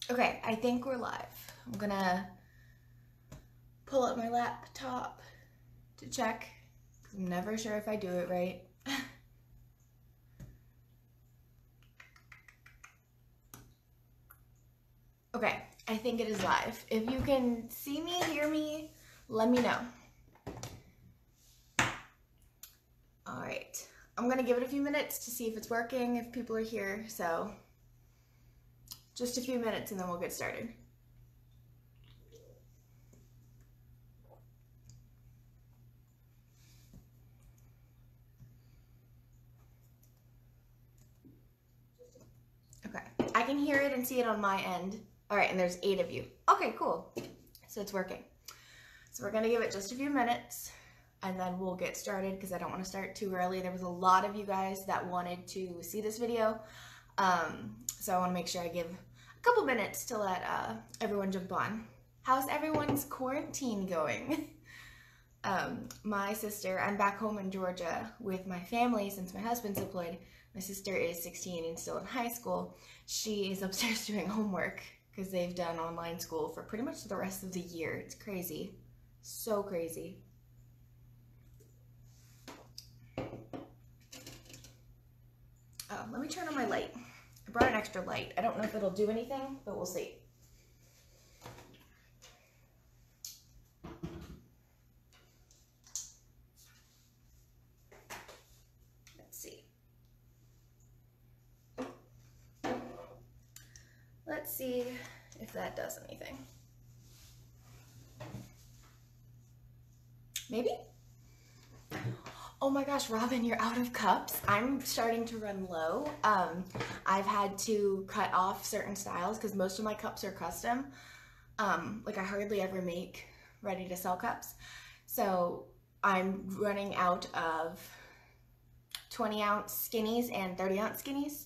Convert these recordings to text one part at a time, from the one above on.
Okay, I think we're live. I'm gonna pull up my laptop to check. I'm never sure if I do it right. Okay, I think it is live. If you can see me, hear me, let me know. All right, I'm gonna give it a few minutes to see if it's working, if people are here. So just a few minutes and then we'll get started. Okay, I can hear it and see it on my end. All right, and there's 8 of you. Okay, cool. So it's working. So we're gonna give it just a few minutes and then we'll get started because I don't want to start too early. There was a lot of you guys that wanted to see this video. So I want to make sure I give a couple minutes to let everyone jump on. How's everyone's quarantine going? My sister, I'm back home in Georgia with my family since my husband's deployed. My sister is 16 and still in high school. She is upstairs doing homework because they've done online school for pretty much the rest of the year. It's crazy. So crazy. Let me turn on my light. I brought an extra light. I don't know if it'll do anything, but we'll see. Let's see. Let's see if that does anything. Maybe? Oh my gosh, Robin, you're out of cups. I'm starting to run low. I've had to cut off certain styles because most of my cups are custom. Like I hardly ever make ready to sell cups. So I'm running out of 20-ounce skinnies and 30-ounce skinnies.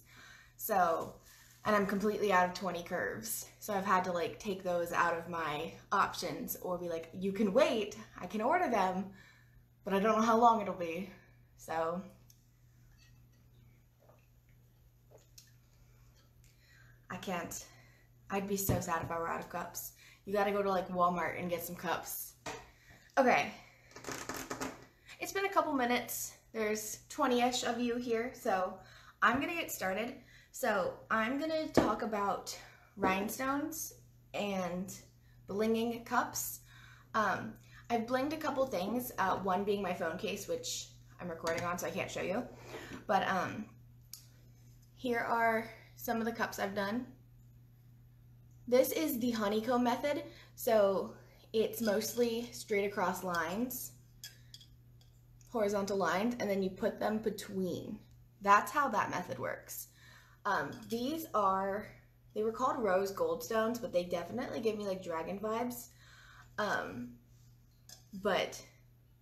So, and I'm completely out of 20 curves. So I've had to like take those out of my options or be like, you can wait, I can order them, but I don't know how long it'll be. So I can't. I'd be so sad if I were out of cups. You gotta go to like Walmart and get some cups. Okay. It's been a couple minutes. There's 20-ish of you here, so I'm gonna get started. So I'm gonna talk about rhinestones and blinging cups. I've blinged a couple things, one being my phone case, which I'm recording on so I can't show you. But here are some of the cups I've done. This is the honeycomb method, so it's mostly straight across lines, horizontal lines, and then you put them between. That's how that method works. These are, they were called rose gold stones, but they definitely give me like dragon vibes. But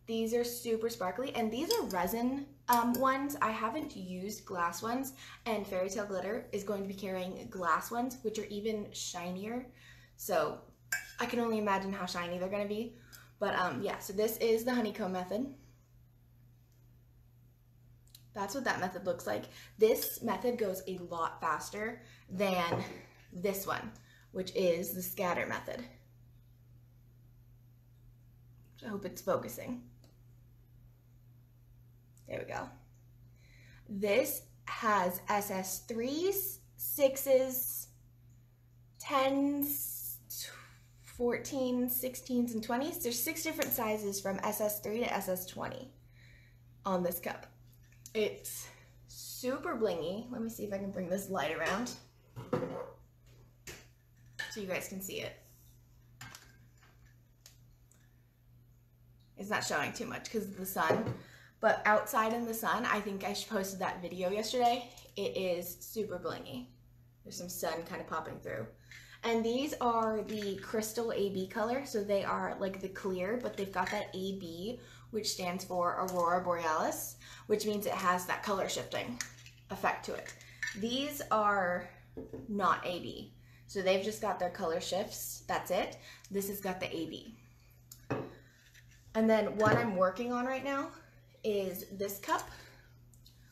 these are super sparkly, and these are resin ones. I haven't used glass ones, and Fairy Tale Glitter is going to be carrying glass ones, which are even shinier. So I can only imagine how shiny they're going to be. But yeah, so this is the honeycomb method. That's what that method looks like. This method goes a lot faster than this one, which is the scatter method. I hope it's focusing. There we go. This has SS3s, 6s, 10s, 14s, 16s, and 20s. There's 6 different sizes from SS3 to SS20 on this cup. It's super blingy. Let me see if I can bring this light around so you guys can see it. It's not showing too much because of the sun, but outside in the sun, I think I posted that video yesterday. It is super blingy. There's some sun kind of popping through. And these are the crystal AB color, so they are like the clear, but they've got that AB, which stands for Aurora Borealis, which means it has that color shifting effect to it. These are not AB, so they've just got their color shifts, that's it. This has got the AB. And then what I'm working on right now is this cup,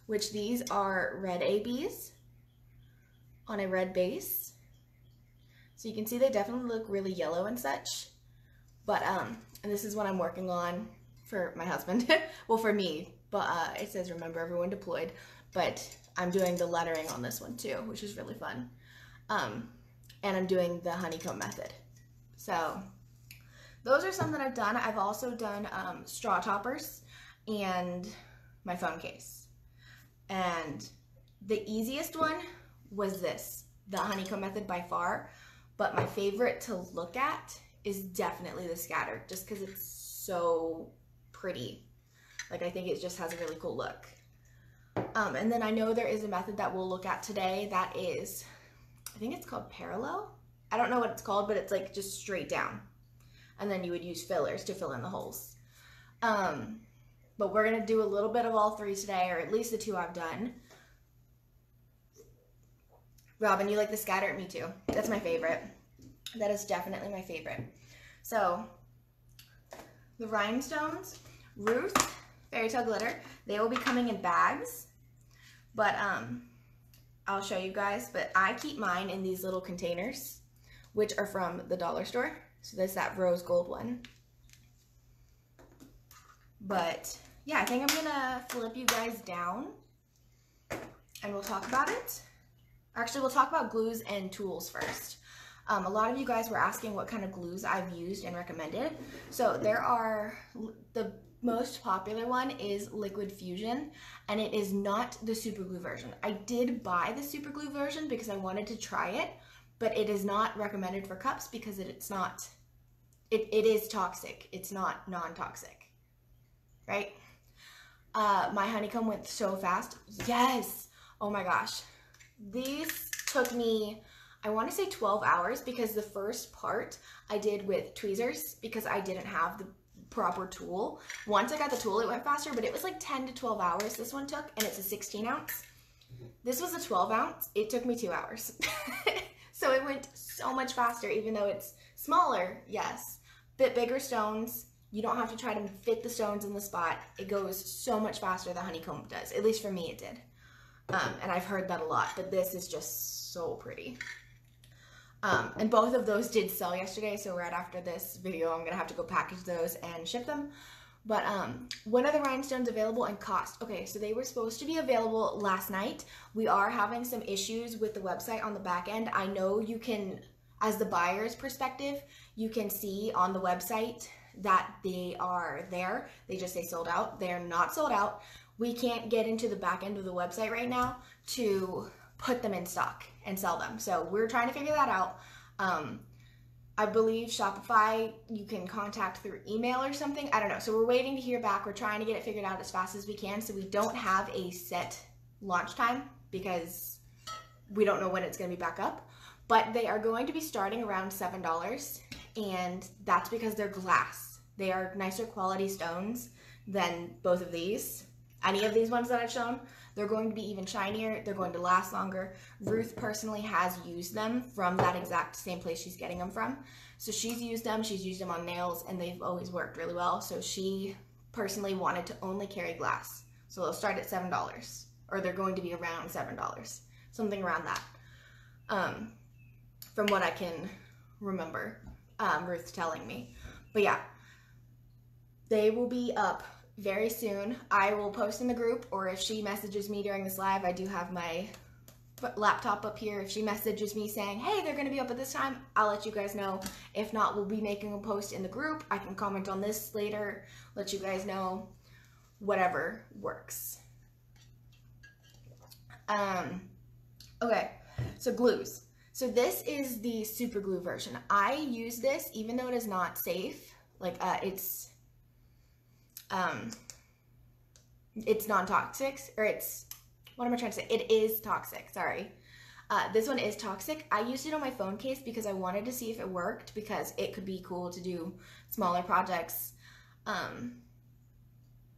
which these are red ABs on a red base. So you can see they definitely look really yellow and such. But, and this is what I'm working on for my husband. Well, for me, but it says remember everyone deployed. But I'm doing the lettering on this one too, which is really fun. And I'm doing the honeycomb method. So those are some that I've done. I've also done straw toppers and my phone case. And the easiest one was this, the honeycomb method by far. But my favorite to look at is definitely the scatter, just because it's so pretty. Like, I think it just has a really cool look. And then I know there is a method that we'll look at today that is, I think it's called parallel. I don't know what it's called, but it's like just straight down. And then you would use fillers to fill in the holes. But we're gonna do a little bit of all three today, or at least the two I've done. Robin, you like the scatter? Me too. That's my favorite. That is definitely my favorite. So, the rhinestones, Ruth, Fairy Tale Glitter, they will be coming in bags. But I'll show you guys. But I keep mine in these little containers, which are from the dollar store. So there's that rose gold one. But yeah, I think I'm gonna flip you guys down and we'll talk about it. Actually, we'll talk about glues and tools first. A lot of you guys were asking what kind of glues I've used and recommended. So there are, the most popular one is Liquid Fusion, and it is not the super glue version. I did buy the super glue version because I wanted to try it, but it is not recommended for cups because it's not, it is toxic. It's not non-toxic, right? My honeycomb went so fast. Yes. Oh my gosh. These took me, I want to say 12 hours because the first part I did with tweezers because I didn't have the proper tool. Once I got the tool, it went faster, but it was like 10 to 12 hours this one took, and it's a 16 ounce. This was a 12 ounce. It took me 2 hours. So it went so much faster, even though it's smaller, yes. Bit bigger stones. You don't have to try to fit the stones in the spot. It goes so much faster than honeycomb does. At least for me, it did. And I've heard that a lot, but this is just so pretty. And both of those did sell yesterday, so right after this video, I'm gonna have to go package those and ship them. But when are the rhinestones available and cost? Okay, so they were supposed to be available last night. We are having some issues with the website on the back end. I know you can, as the buyer's perspective, you can see on the website that they are there. They just say sold out. They're not sold out. We can't get into the back end of the website right now to put them in stock and sell them. So we're trying to figure that out. I believe Shopify, you can contact through email or something. I don't know. So we're waiting to hear back. We're trying to get it figured out as fast as we can. So we don't have a set launch time because we don't know when it's going to be back up. But they are going to be starting around $7. And that's because they're glass. They are nicer quality stones than both of these. Any of these ones that I've shown, they're going to be even shinier. They're going to last longer. Ruth personally has used them from that exact same place she's getting them from. So she's used them on nails, and they've always worked really well. So she personally wanted to only carry glass. So they'll start at $7, or they're going to be around $7, something around that. From what I can remember, Ruth telling me. But yeah, they will be up very soon. I will post in the group, or if she messages me during this live, I do have my laptop up here. If she messages me saying, hey, they're going to be up at this time, I'll let you guys know. If not, we'll be making a post in the group. I can comment on this later, let you guys know, whatever works. Okay, so glues. So this is the super glue version. I use this even though it is not safe. Like it's non-toxic, or it's, what am I trying to say? It is toxic, sorry. This one is toxic. I used it on my phone case because I wanted to see if it worked, because it could be cool to do smaller projects,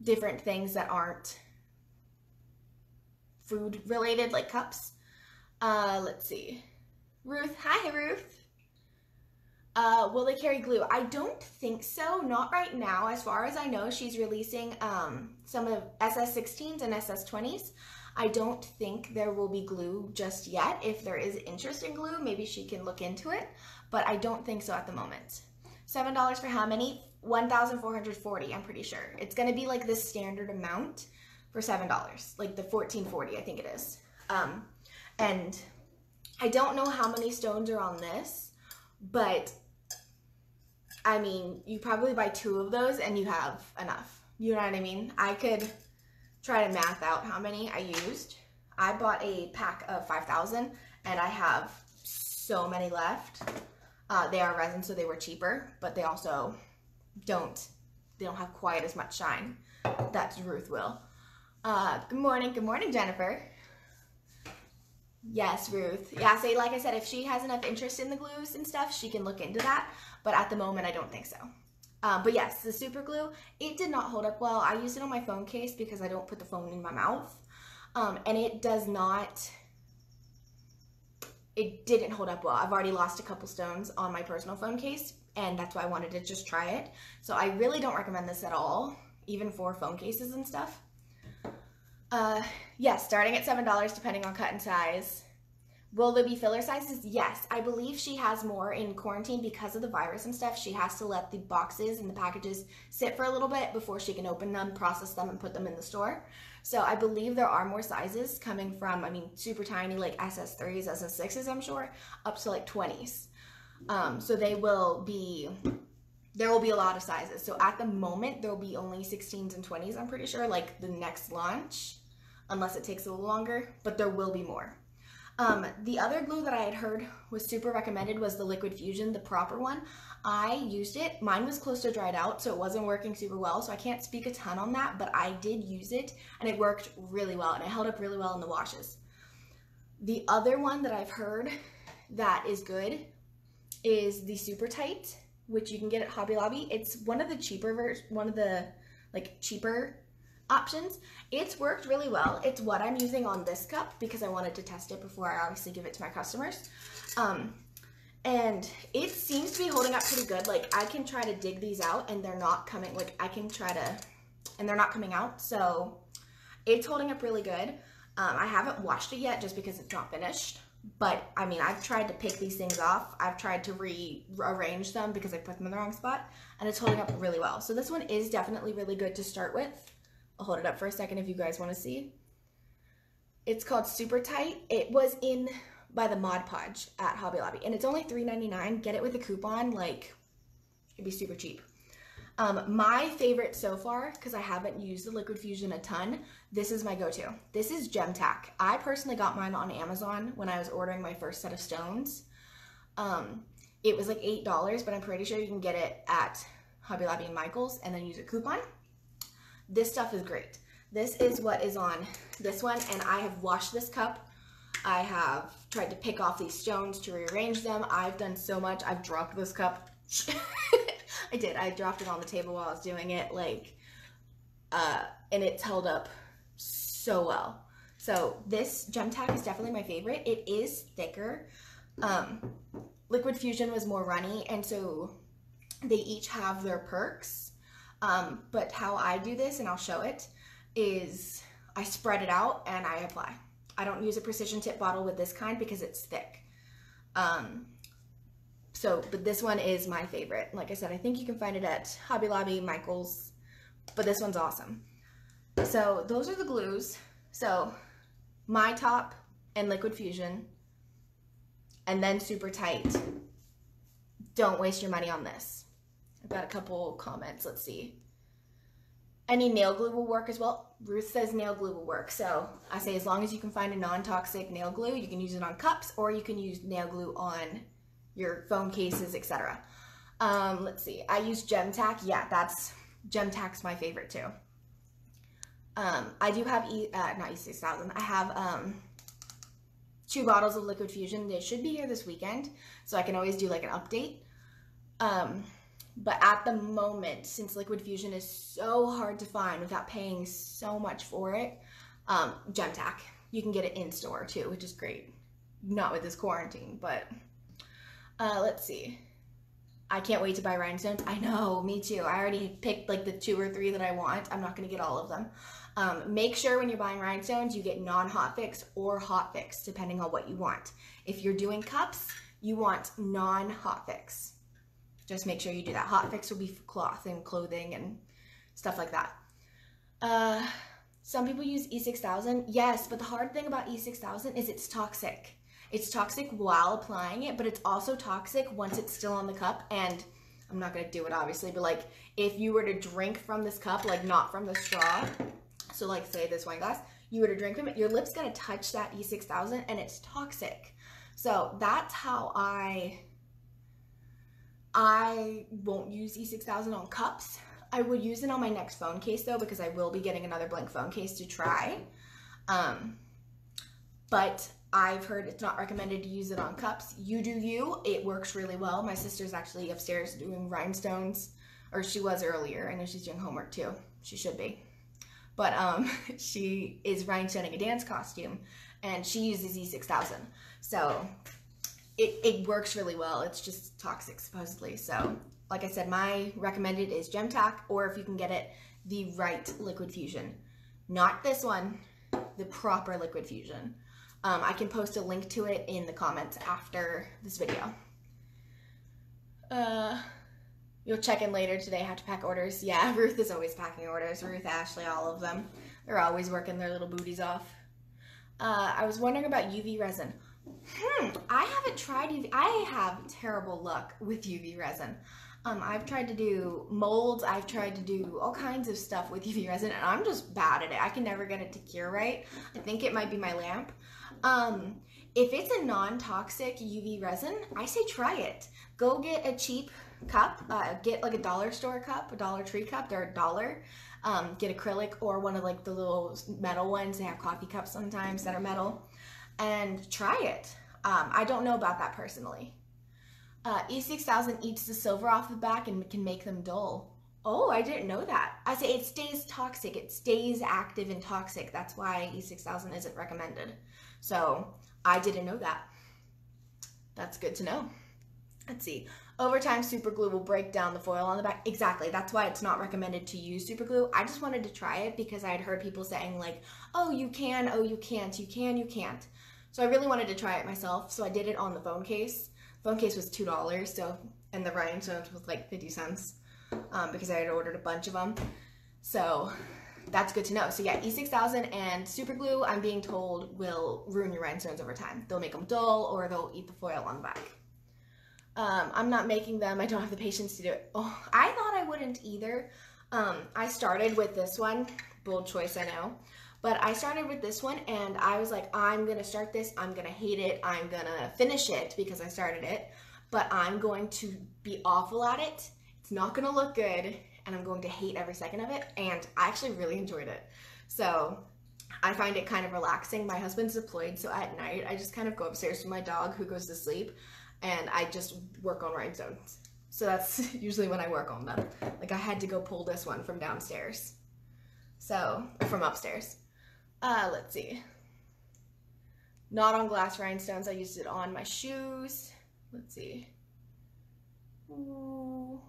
different things that aren't food related, like cups. Let's see. Ruth, hi Ruth. Will they carry glue? I don't think so, not right now. As far as I know, she's releasing some of SS16s and SS20s. I don't think there will be glue just yet. If there is interest in glue, maybe she can look into it, but I don't think so at the moment. $7 for how many? 1,440, I'm pretty sure. It's gonna be like this standard amount for $7, like the 1440, I think it is. And I don't know how many stones are on this, but I mean, you probably buy 2 of those and you have enough. You know what I mean? I could try to math out how many I used. I bought a pack of 5,000 and I have so many left. They are resin, so they were cheaper, but they also don't have quite as much shine. That's Ruth will. Good morning, Jennifer. Yes, Ruth. Yeah, so like I said, if she has enough interest in the glues and stuff, she can look into that. But at the moment, I don't think so. But yes, the super glue, it did not hold up well. I used it on my phone case because I don't put the phone in my mouth. And it didn't hold up well. I've already lost a couple stones on my personal phone case, and that's why I wanted to just try it. So I really don't recommend this at all, even for phone cases and stuff. Yes, starting at $7 depending on cut and size. Will there be filler sizes? Yes, I believe she has more in quarantine because of the virus and stuff. She has to let the boxes and the packages sit for a little bit before she can open them, process them, and put them in the store. So I believe there are more sizes coming from, I mean, super tiny like SS3s, SS6s, I'm sure, up to like 20s. So there will be a lot of sizes. So at the moment, there will be only 16s and 20s, I'm pretty sure, like the next launch, unless it takes a little longer, but there will be more. The other glue that I had heard was super recommended was the Liquid Fusion, the proper one. I used it. Mine was close to dried out, so it wasn't working super well, so I can't speak a ton on that, but I did use it, and it worked really well, and it held up really well in the washes. The other one that I've heard that is good is the Super Tight, which you can get at Hobby Lobby. It's one of the cheaper cheaper options. It's worked really well. It's what I'm using on this cup because I wanted to test it before I obviously give it to my customers. And it seems to be holding up pretty good. Like I can try to dig these out and they're not coming, and they're not coming out. So it's holding up really good. I haven't washed it yet just because it's not finished. But I mean, I've tried to pick these things off. I've tried to rearrange them because I put them in the wrong spot, and it's holding up really well. So this one is definitely really good to start with. I'll hold it up for a second if you guys want to see. It's called Super Tight. It was in by the Mod Podge at Hobby Lobby, and it's only $3.99. Get it with a coupon, like it'd be super cheap. My favorite so far, because I haven't used the Liquid Fusion a ton, this is my go-to. This is Gem Tack. I personally got mine on Amazon when I was ordering my first set of stones. It was like $8, but I'm pretty sure you can get it at Hobby Lobby and Michael's and then use a coupon. This stuff is great. This is what is on this one, and I have washed this cup. I have tried to pick off these stones to rearrange them. I've done so much. I've dropped this cup. I did. I dropped it on the table while I was doing it, and it's held up so well. So this Gem Tack is definitely my favorite. It is thicker. Liquid Fusion was more runny, and so they each have their perks. But how I do this, and I'll show it, is I spread it out and I apply. I don't use a precision tip bottle with this kind because it's thick. But this one is my favorite. Like I said, I think you can find it at Hobby Lobby, Michael's, but this one's awesome. So those are the glues. So My Top and Liquid Fusion, and then Super Tight. Don't waste your money on this. I've got a couple comments. Let's see. Any nail glue will work as well. Ruth says nail glue will work. So I say as long as you can find a non-toxic nail glue, you can use it on cups, or you can use nail glue on your phone cases, etc. Let's see. I use Gem Tack. Yeah, Gem Tack's my favorite too. I do have not E6000. I have 2 bottles of Liquid Fusion. They should be here this weekend, so I can always do like an update. But at the moment, since Liquid Fusion is so hard to find without paying so much for it, Gem Tack. You can get it in store too, which is great. Not with this quarantine, but let's see. I can't wait to buy rhinestones. I know, me too. I already picked like the 2 or 3 that I want. I'm not going to get all of them. Make sure when you're buying rhinestones, you get non-hot fix or hot fix, depending on what you want. If you're doing cups, you want non-hot fix. Just make sure you do that. Hot fix will be for cloth and clothing and stuff like that. Some people use E6000. Yes, but the hard thing about E6000 is it's toxic. It's toxic while applying it, but it's also toxic once it's still on the cup. And I'm not going to do it, obviously, but like if you were to drink from this cup, like not from the straw, so like say this wine glass, you were to drink from it, your lip's going to touch that E6000 and it's toxic. So that's how I won't use E6000 on cups. I would use it on my next phone case though, because I will be getting another Bling phone case to try. But I've heard it's not recommended to use it on cups. You do you. It works really well. My sister's actually upstairs doing rhinestones, or she was earlier. I know she's doing homework too. She should be. But she is rhinestoning a dance costume, and she uses E6000. So it works really well. It's just toxic, supposedly. So like I said, my recommended is Gemtac, or if you can get it, the right liquid fusion. Not this one, the proper liquid fusion. I can post a link to it in the comments after this video. You'll check in later today. I have to pack orders. Yeah, Ruth is always packing orders. Ruth, Ashley, all of them. They're always working their little booties off. I was wondering about UV resin. I haven't tried UV. I have terrible luck with UV resin. I've tried to do molds. I've tried to do all kinds of stuff with UV resin, and I'm just bad at it. I can never get it to cure right. I think it might be my lamp. If it's a non-toxic UV resin, I say try it. Go get a cheap cup. Get like a dollar store cup, a Dollar Tree cup. They're $1. Get acrylic or one of like the little metal ones. They have coffee cups sometimes that are metal. And try it. I don't know about that personally. E6000 eats the silver off the back and can make them dull. Oh, I didn't know that. I say it stays toxic. It stays active and toxic. That's why E6000 isn't recommended. So I didn't know that. That's good to know. Let's see. Over time, super glue will break down the foil on the back. Exactly. That's why it's not recommended to use super glue. I just wanted to try it because I had heard people saying like, oh, you can, oh, you can't, you can, you can't. So I really wanted to try it myself. So I did it on the phone case. Phone case was $2, so, and the rhinestones was like 50 cents because I had ordered a bunch of them. So that's good to know. So yeah, E6000 and super glue, I'm being told, will ruin your rhinestones over time. They'll make them dull or they'll eat the foil on the back. I'm not making them. I don't have the patience to do it. Oh, I thought I wouldn't either. I started with this one. Bold choice, I know. But I started with this one and I was like, I'm going to start this. I'm going to hate it. I'm going to finish it because I started it. But I'm going to be awful at it. It's not going to look good. And I'm going to hate every second of it. And I actually really enjoyed it. So I find it kind of relaxing. My husband's deployed. So at night, I just kind of go upstairs to my dog who goes to sleep. And I just work on rhinestones. So that's usually when I work on them. Like I had to go pull this one from downstairs. So, from upstairs. Let's see. Not on glass rhinestones. I used it on my shoes. Let's see. Ooh.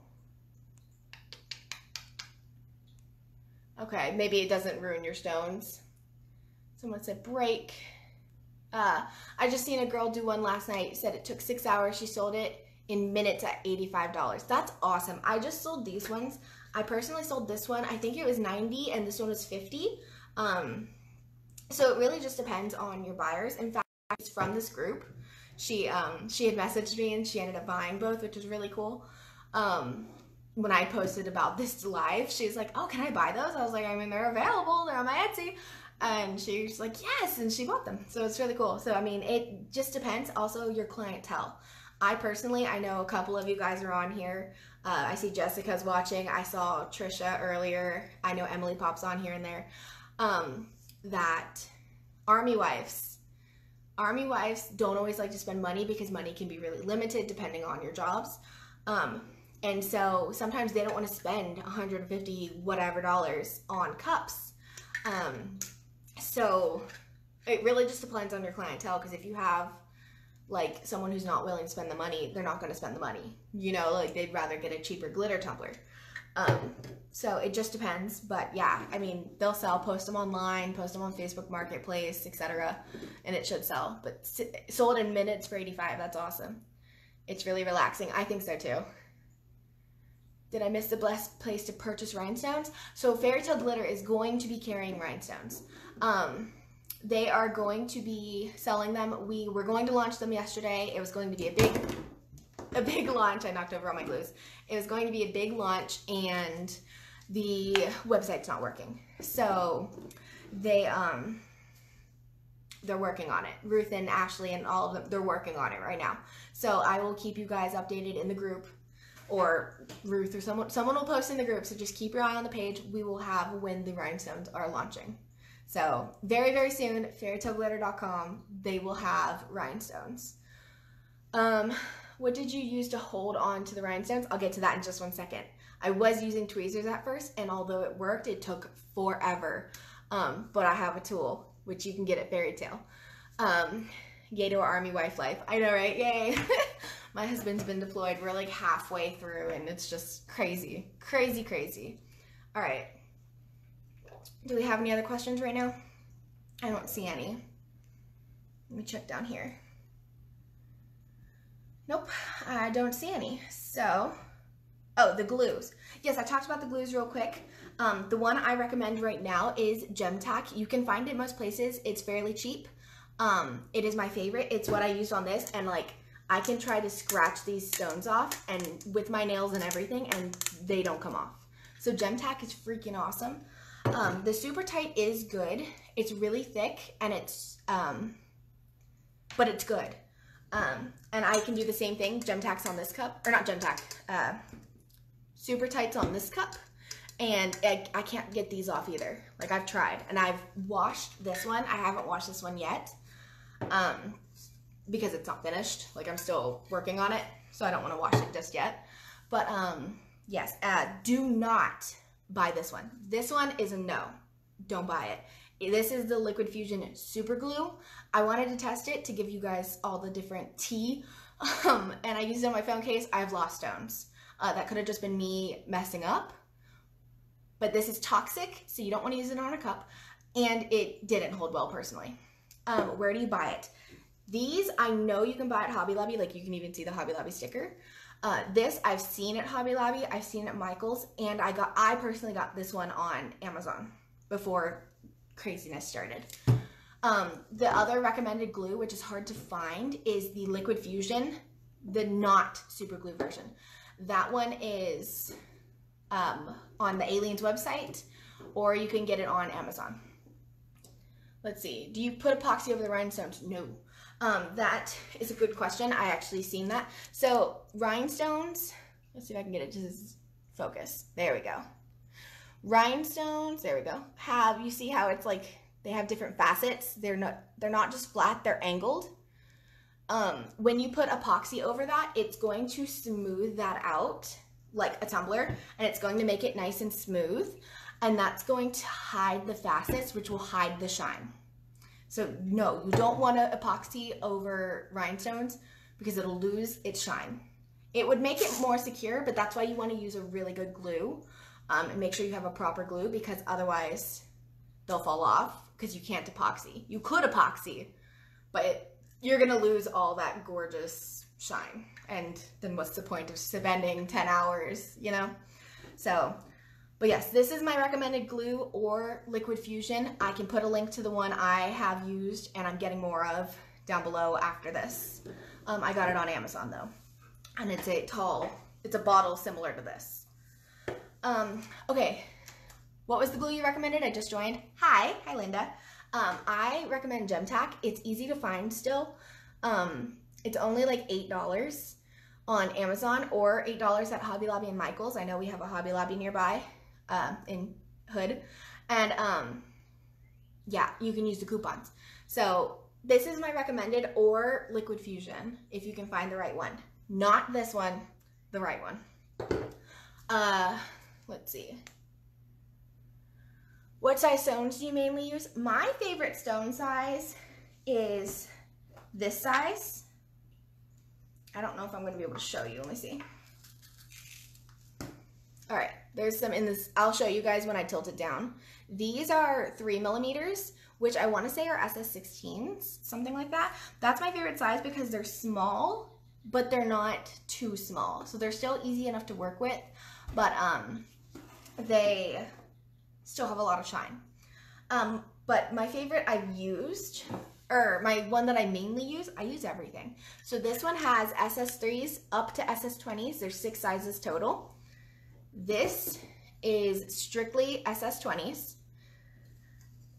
Okay, maybe it doesn't ruin your stones. Someone said break. I just seen a girl do one last night. Said it took 6 hours. She sold it in minutes at $85. That's awesome. I just sold these ones. I personally sold this one. I think it was $90 and this one was $50. So it really just depends on your buyers. In fact, it's from this group. She had messaged me and she ended up buying both, which was really cool. When I posted about this live, she was like, oh, can I buy those? I was like, I mean, they're available. They're on my Etsy. And she was like, yes, and she bought them. So it's really cool. So, I mean, it just depends. Also, your clientele. I personally, I know a couple of you guys are on here. I see Jessica's watching. I saw Trisha earlier. I know Emily pops on here and there. That army wives don't always like to spend money because money can be really limited depending on your jobs. And so sometimes they don't want to spend $150 whatever on cups. So it really just depends on your clientele, because if you have like someone who's not willing to spend the money, they're not going to spend the money. You know, like they'd rather get a cheaper glitter tumbler. So it just depends, but yeah, I mean, they'll sell, post them online, post them on Facebook Marketplace, etc., and it should sell. But sold in minutes for $85, that's awesome. It's really relaxing. I think so too. Did I miss the best place to purchase rhinestones? So Fairy Tale Glitter is going to be carrying rhinestones. They are going to be selling them. We were going to launch them yesterday. It was going to be a big launch. I knocked over all my glues. It was going to be a big launch, and the website's not working. So they're working on it. Ruth and Ashley and all of them, they're working on it right now. So I will keep you guys updated in the group, or Ruth or someone will post in the group. So just keep your eye on the page. We will have when the rhinestones are launching. So very, very soon, fairytaleglitter.com, they will have rhinestones. What did you use to hold on to the rhinestones? I'll get to that in just 1 second. I was using tweezers at first, and although it worked, it took forever. But I have a tool, which you can get at Fairy Tale. Yay to our Army wife life. I know, right? Yay. My husband's been deployed. We're like halfway through, and it's just crazy. Crazy, crazy. All right. Do we have any other questions right now? I don't see any. Let me check down here. Nope, I don't see any. So, oh, the glues. Yes, I talked about the glues real quick. The one I recommend right now is Gem Tack. You can find it most places. It's fairly cheap. It is my favorite. It's what I used on this, and like I can try to scratch these stones off and with my nails and everything, and they don't come off. So Gem Tack is freaking awesome. The Super Tight is good. It's really thick, and it's but it's good. And I can do the same thing. Gem Tack's on this cup, or not Gem Tack. Super Tight's on this cup, and I can't get these off either. Like I've tried, and I've washed this one. I haven't washed this one yet, because it's not finished. Like I'm still working on it, so I don't want to wash it just yet. But yes, do not buy this one. This one is a no. Don't buy it. This is the Liquid Fusion Super Glue. I wanted to test it to give you guys all the different tea, and I used it on my phone case. I've lost stones. That could have just been me messing up, but this is toxic, so you don't want to use it on a cup, and it didn't hold well personally. Where do you buy it? These I know you can buy at Hobby Lobby, like you can even see the Hobby Lobby sticker. This I've seen at Hobby Lobby, I've seen it at Michael's, and I personally got this one on Amazon before craziness started. The other recommended glue, which is hard to find, is the Liquid Fusion, the not super glue version. That one is on the Aliens website, or you can get it on Amazon. Let's see, do you put epoxy over the rhinestones? No. That is a good question. I actually seen that. So rhinestones, let's see if I can get it to focus. There we go. Rhinestones, there we go. You see how it's like they have different facets? They're not just flat, they're angled. When you put epoxy over that, it's going to smooth that out like a tumbler, and it's going to make it nice and smooth, and that's going to hide the facets, which will hide the shine. So no, you don't want to epoxy over rhinestones because it'll lose its shine. It would make it more secure, but that's why you want to use a really good glue, and make sure you have a proper glue, because otherwise they'll fall off because you can't epoxy. You could epoxy, but you're going to lose all that gorgeous shine. And then what's the point of spending 10 hours, you know? So, but yes, this is my recommended glue or Liquid Fusion. I can put a link to the one I have used and I'm getting more of down below after this. I got it on Amazon though. And it's a bottle similar to this. Okay, what was the glue you recommended? I just joined. Hi Linda. I recommend Gem Tack. It's easy to find still. It's only like $8 on Amazon or $8 at Hobby Lobby and Michael's. I know we have a Hobby Lobby nearby in Hood. And yeah, you can use the coupons. So this is my recommended, or Liquid Fusion if you can find the right one. Not this one, the right one. Let's see. What size stones do you mainly use? My favorite stone size is this size. I don't know if I'm going to be able to show you. Let me see. All right. There's some in this. I'll show you guys when I tilt it down. These are 3mm, which I want to say are SS16s, something like that. That's my favorite size because they're small, but they're not too small. So they're still easy enough to work with, but they still have a lot of shine. But my favorite I've used, or my one that I mainly use, I use everything. So this one has SS3s up to SS20s. There's 6 sizes total. This is strictly SS20s.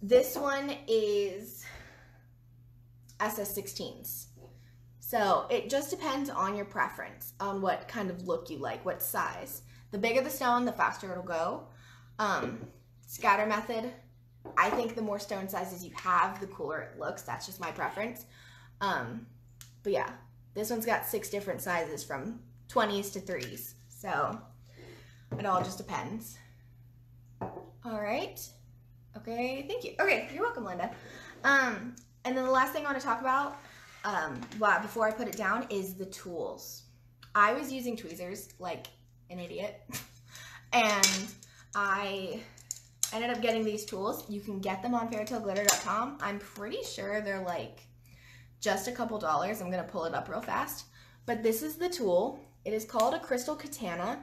This one is SS16s. So it just depends on your preference, on what kind of look you like, what size. The bigger the stone, the faster it'll go. Scatter method, I think the more stone sizes you have, the cooler it looks. That's just my preference. But yeah, this one's got 6 different sizes from 20s to 3s. So it all just depends. All right. Okay, thank you. Okay, you're welcome, Linda. And then the last thing I want to talk about before I put it down is the tools. I was using tweezers like an idiot, and I ended up getting these tools. You can get them on fairytaleglitter.com. I'm pretty sure they're like just a couple dollars. I'm gonna pull it up real fast. But this is the tool. It is called a crystal katana.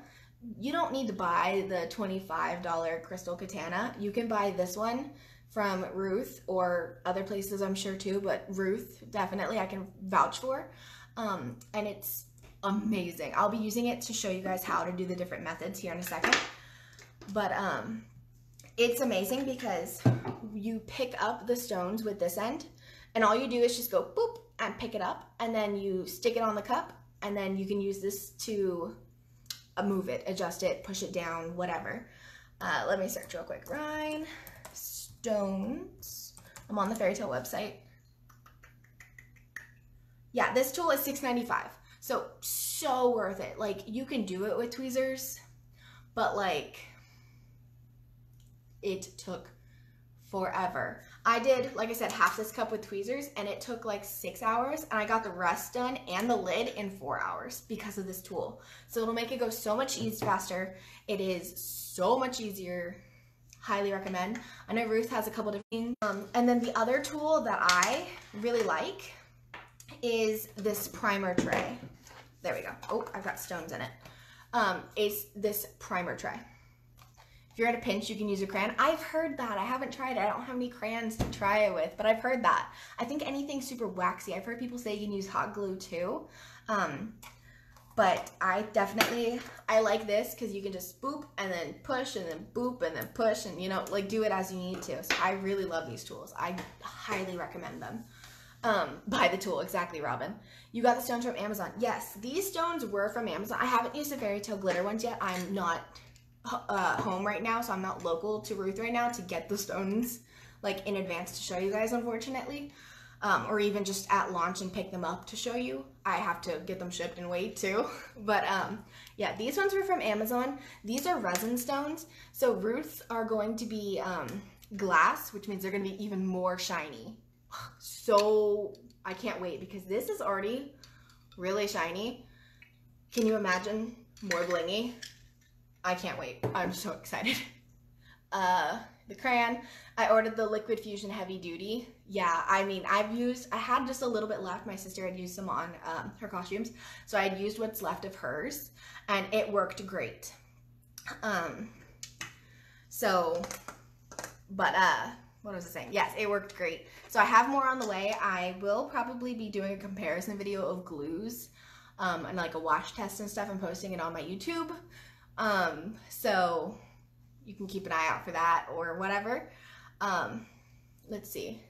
You don't need to buy the $25 crystal katana. You can buy this one from Ruth or other places I'm sure too, but Ruth definitely I can vouch for. And it's amazing. I'll be using it to show you guys how to do the different methods here in a second. But it's amazing because you pick up the stones with this end, and all you do is just go boop and pick it up, and then you stick it on the cup, and then you can use this to move it, adjust it, push it down, whatever. Let me search real quick. Rhinestones. I'm on the Fairy Tale website. Yeah, this tool is $6.95. So worth it. Like, you can do it with tweezers, but like, it took forever. I did, like I said, half this cup with tweezers, and it took like 6 hours, and I got the rest done and the lid in 4 hours because of this tool. So it'll make it go so much faster. It is so much easier. Highly recommend. I know Ruth has a couple different things. And then the other tool that I really like is this primer tray. There we go. Oh, I've got stones in it. It's this primer tray. If you're at a pinch, you can use a crayon. I've heard that. I haven't tried it. I don't have any crayons to try it with, but I've heard that. I think anything super waxy. I've heard people say you can use hot glue too. But I like this because you can just boop and then push and then boop and then push and, you know, like do it as you need to. So I really love these tools. I highly recommend them. Buy the tool. Exactly, Robin. You got the stones from Amazon. Yes, these stones were from Amazon. I haven't used the Fairy Tale glitter ones yet. I'm not home right now, so I'm not local to Ruth right now to get the stones like in advance to show you guys, unfortunately. Or even just at launch and pick them up to show you. I have to get them shipped and wait too. But yeah, these ones were from Amazon. These are resin stones. So Ruth's are going to be glass, which means they're going to be even more shiny. So I can't wait because this is already really shiny. Can you imagine more blingy? I can't wait. I'm so excited. The crayon, I ordered the Liquid Fusion Heavy Duty. Yeah, I mean, I had just a little bit left. My sister had used some on her costumes. So I had used what's left of hers, and it worked great. What was I saying? Yes, it worked great. So I have more on the way. I will probably be doing a comparison video of glues and like a wash test and stuff and posting it on my YouTube. So you can keep an eye out for that or whatever. Let's see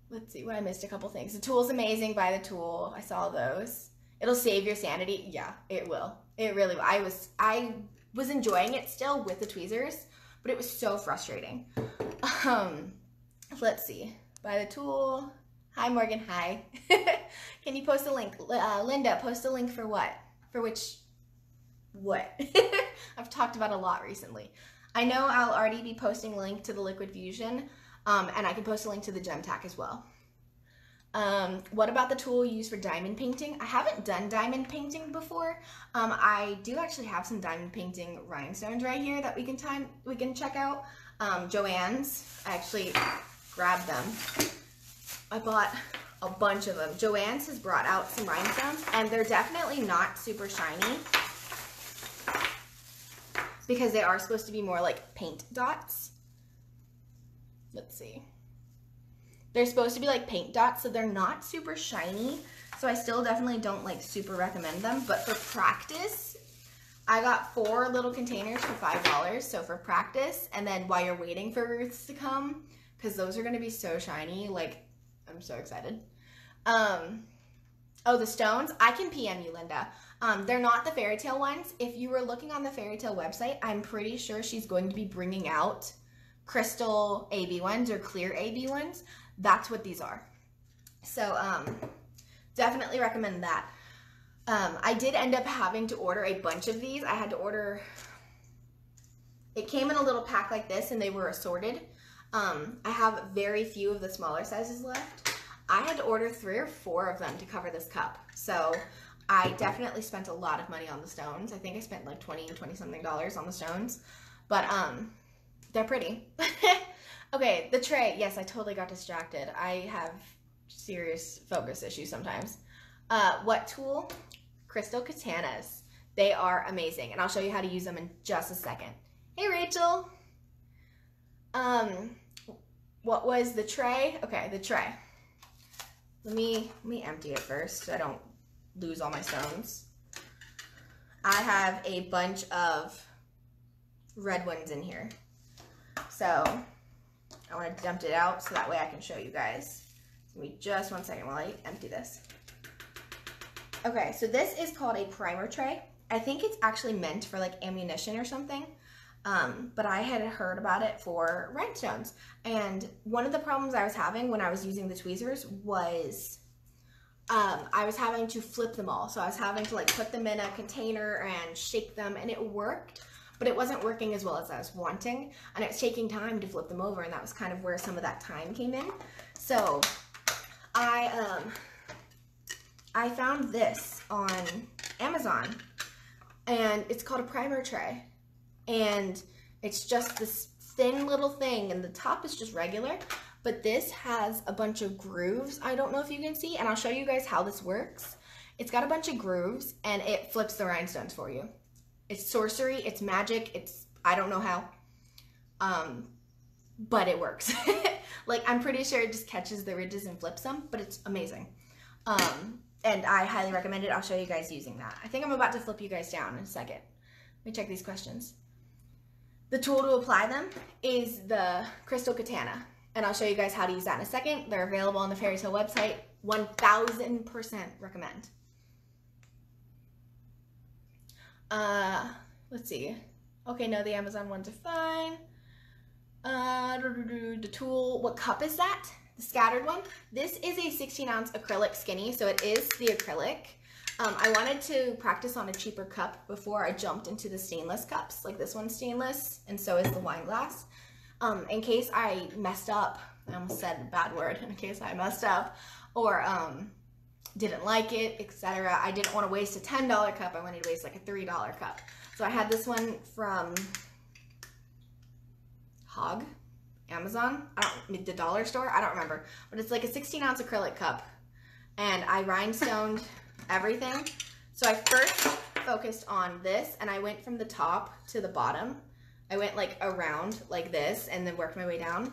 what I missed. A couple things. The tool's amazing. Buy the tool. I saw those. It'll save your sanity. Yeah, it will. It really will. I was enjoying it still with the tweezers, but it was so frustrating. Let's see. Buy the tool. Hi, Morgan. Hi. Can you post a link? Linda, post a link for what? For which? What? I've talked about a lot recently. I know I'll already be posting a link to the Liquid Fusion, and I can post a link to the Gem Tack as well. What about the tool used for diamond painting? I haven't done diamond painting before. I do actually have some diamond painting rhinestones right here that we can check out. Joann's, I actually grabbed them. I bought a bunch of them. Joann's has brought out some rhinestones, and they're definitely not super shiny because they are supposed to be more like paint dots. Let's see. They're supposed to be like paint dots, so they're not super shiny. So I still definitely don't like super recommend them. But for practice, I got 4 little containers for $5. So for practice, and then while you're waiting for Ruth's to come, because those are going to be so shiny, like I'm so excited. Oh, the stones, I can PM you, Linda. They're not the fairy tale ones. If you were looking on the fairy tale website, I'm pretty sure she's going to be bringing out crystal AB ones or clear AB ones. That's what these are. So definitely recommend that. I did end up having to order a bunch of these. I had to order, it came in a little pack like this and they were assorted. I have very few of the smaller sizes left. I had to order 3 or 4 of them to cover this cup. So I definitely spent a lot of money on the stones. I think I spent like $20 something on the stones, but they're pretty. Okay, the tray. Yes, I totally got distracted. I have serious focus issues sometimes. What tool? Crystal katanas. They are amazing, and I'll show you how to use them in just a second. Hey, Rachel. What was the tray? Okay, the tray. Let me empty it first so I don't lose all my stones. I have a bunch of red ones in here. So I want to dump it out so that way I can show you guys. Give me just 1 second while I empty this. Okay, so this is called a primer tray. I think it's actually meant for like ammunition or something. But I had heard about it for rhinestones. And one of the problems I was having when I was using the tweezers was I was having to flip them all. So I was having to like put them in a container and shake them, and it worked, but it wasn't working as well as I was wanting. And it was taking time to flip them over, and that was kind of where some of that time came in. So I found this on Amazon, and it's called a primer tray. And it's just this thin little thing, and the top is just regular, but this has a bunch of grooves. I don't know if you can see, and I'll show you guys how this works. It's got a bunch of grooves, and it flips the rhinestones for you. It's sorcery, it's magic, it's, I don't know how, but it works. Like, I'm pretty sure it just catches the ridges and flips them, but it's amazing. And I highly recommend it. I'll show you guys using that. I think I'm about to flip you guys down in a second. Let me check these questions. The tool to apply them is the crystal katana, and I'll show you guys how to use that in a second. They're available on the Fairy Tale website. 1000% recommend. Let's see. Okay, no, the Amazon ones are fine. The tool, what cup is that? The scattered one. This is a 16-ounce acrylic skinny, so it is the acrylic. I wanted to practice on a cheaper cup before I jumped into the stainless cups. Like this one's stainless, and so is the wine glass. In case I messed up, I almost said a bad word, in case I messed up, or didn't like it, etc. I didn't want to waste a $10 cup, I wanted to waste like a $3 cup. So I had this one from Amazon, the dollar store, I don't remember. But it's like a 16-ounce acrylic cup, and I rhinestoned everything. So I first focused on this, and I went from the top to the bottom. I went like around like this and then worked my way down.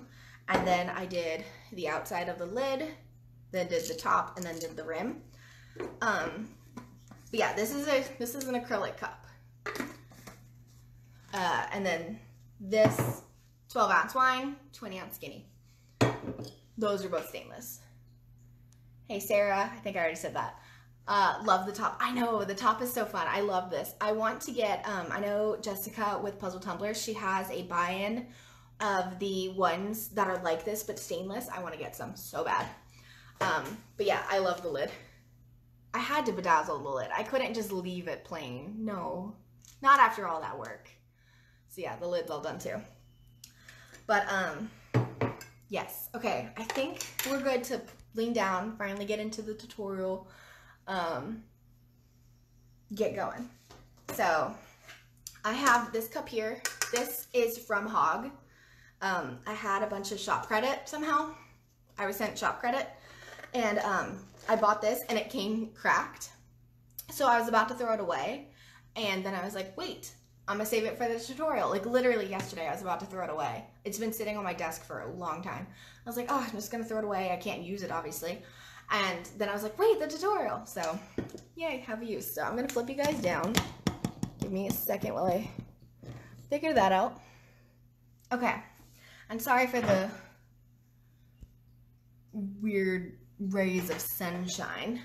And then I did the outside of the lid, then did the top, and then did the rim. But yeah, this is an acrylic cup. And then this 12-ounce wine, 20-ounce skinny. Those are both stainless. Hey Sarah, I think I already said that. Love the top. I know, the top is so fun. I love this. I want to get, I know Jessica with Puzzle Tumblers, she has a buy-in of the ones that are like this but stainless. I want to get some so bad. But yeah, I love the lid. I had to bedazzle the lid. I couldn't just leave it plain. No, not after all that work. So yeah, the lid's all done too. But yes, okay, I think we're good to Bling down, finally get into the tutorial, get going. So I have this cup here. This is from Hog. I had a bunch of shop credit somehow. I was sent shop credit, and I bought this and it came cracked. So I was about to throw it away, and then I was like, wait, I'm gonna save it for the tutorial. Like literally yesterday I was about to throw it away. It's been sitting on my desk for a long time. I was like, oh, I'm just gonna throw it away. I can't use it obviously. And then I was like, wait, the tutorial. So yay, have a use. So I'm gonna flip you guys down. Give me a second while I figure that out. Okay, I'm sorry for the weird rays of sunshine.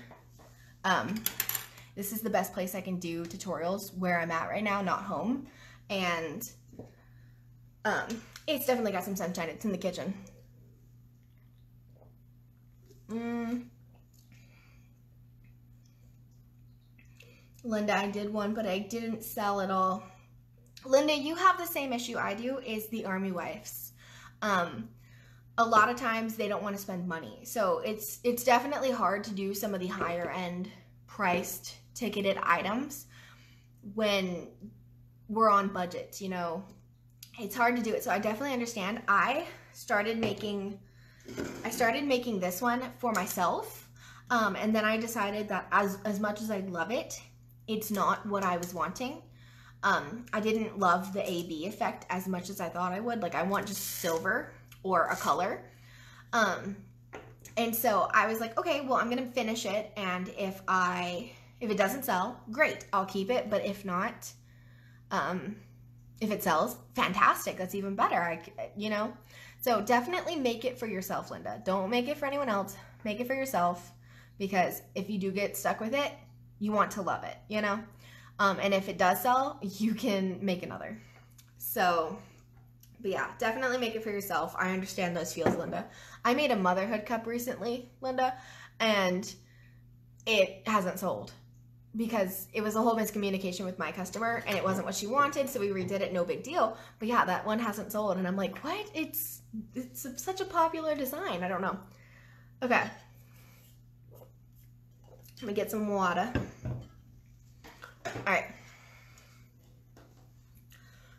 This is the best place I can do tutorials, where I'm at right now, not home. And it's definitely got some sunshine. It's in the kitchen. Linda, I did one, but I didn't sell it all. Linda, you have the same issue I do, is the army wives. A lot of times they don't want to spend money. So it's definitely hard to do some of the higher end priced ticketed items when we're on budgets, you know. It's hard to do it. So I definitely understand. I started making this one for myself. And then I decided that as much as I love it, it's not what I was wanting. I didn't love the AB effect as much as I thought I would. Like, I want just silver or a color. And so I was like, okay, well, I'm gonna finish it, and if it doesn't sell, great, I'll keep it. But if not, if it sells, fantastic, that's even better. You know, so definitely make it for yourself, Linda. Don't make it for anyone else. Make it for yourself, because if you do get stuck with it, you want to love it, you know. And if it does sell, you can make another. So, but yeah, definitely make it for yourself. I understand those feels, Linda. I made a motherhood cup recently, Linda, and it hasn't sold because it was a whole miscommunication with my customer, and it wasn't what she wanted, so we redid it, no big deal. But yeah, that one hasn't sold, and I'm like, what? It's such a popular design. I don't know. Okay. Let me get some water. All right.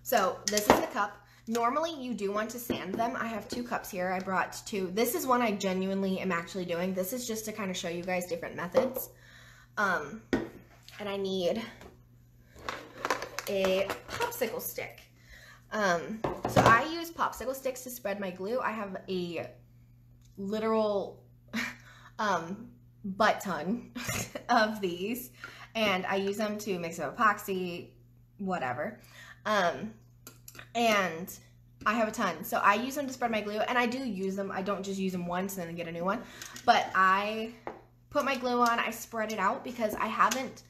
So this is the cup. Normally you do want to sand them. I have 2 cups here. I brought 2. This is one I genuinely am actually doing. This is just to kind of show you guys different methods. And I need a popsicle stick. So I use popsicle sticks to spread my glue. I have a literal butt ton of these, and I use them to mix up epoxy, whatever. And I have a ton, so I use them to spread my glue, and I do use them. I don't just use them once and then get a new one, but I put my glue on, I spread it out, because I haven't,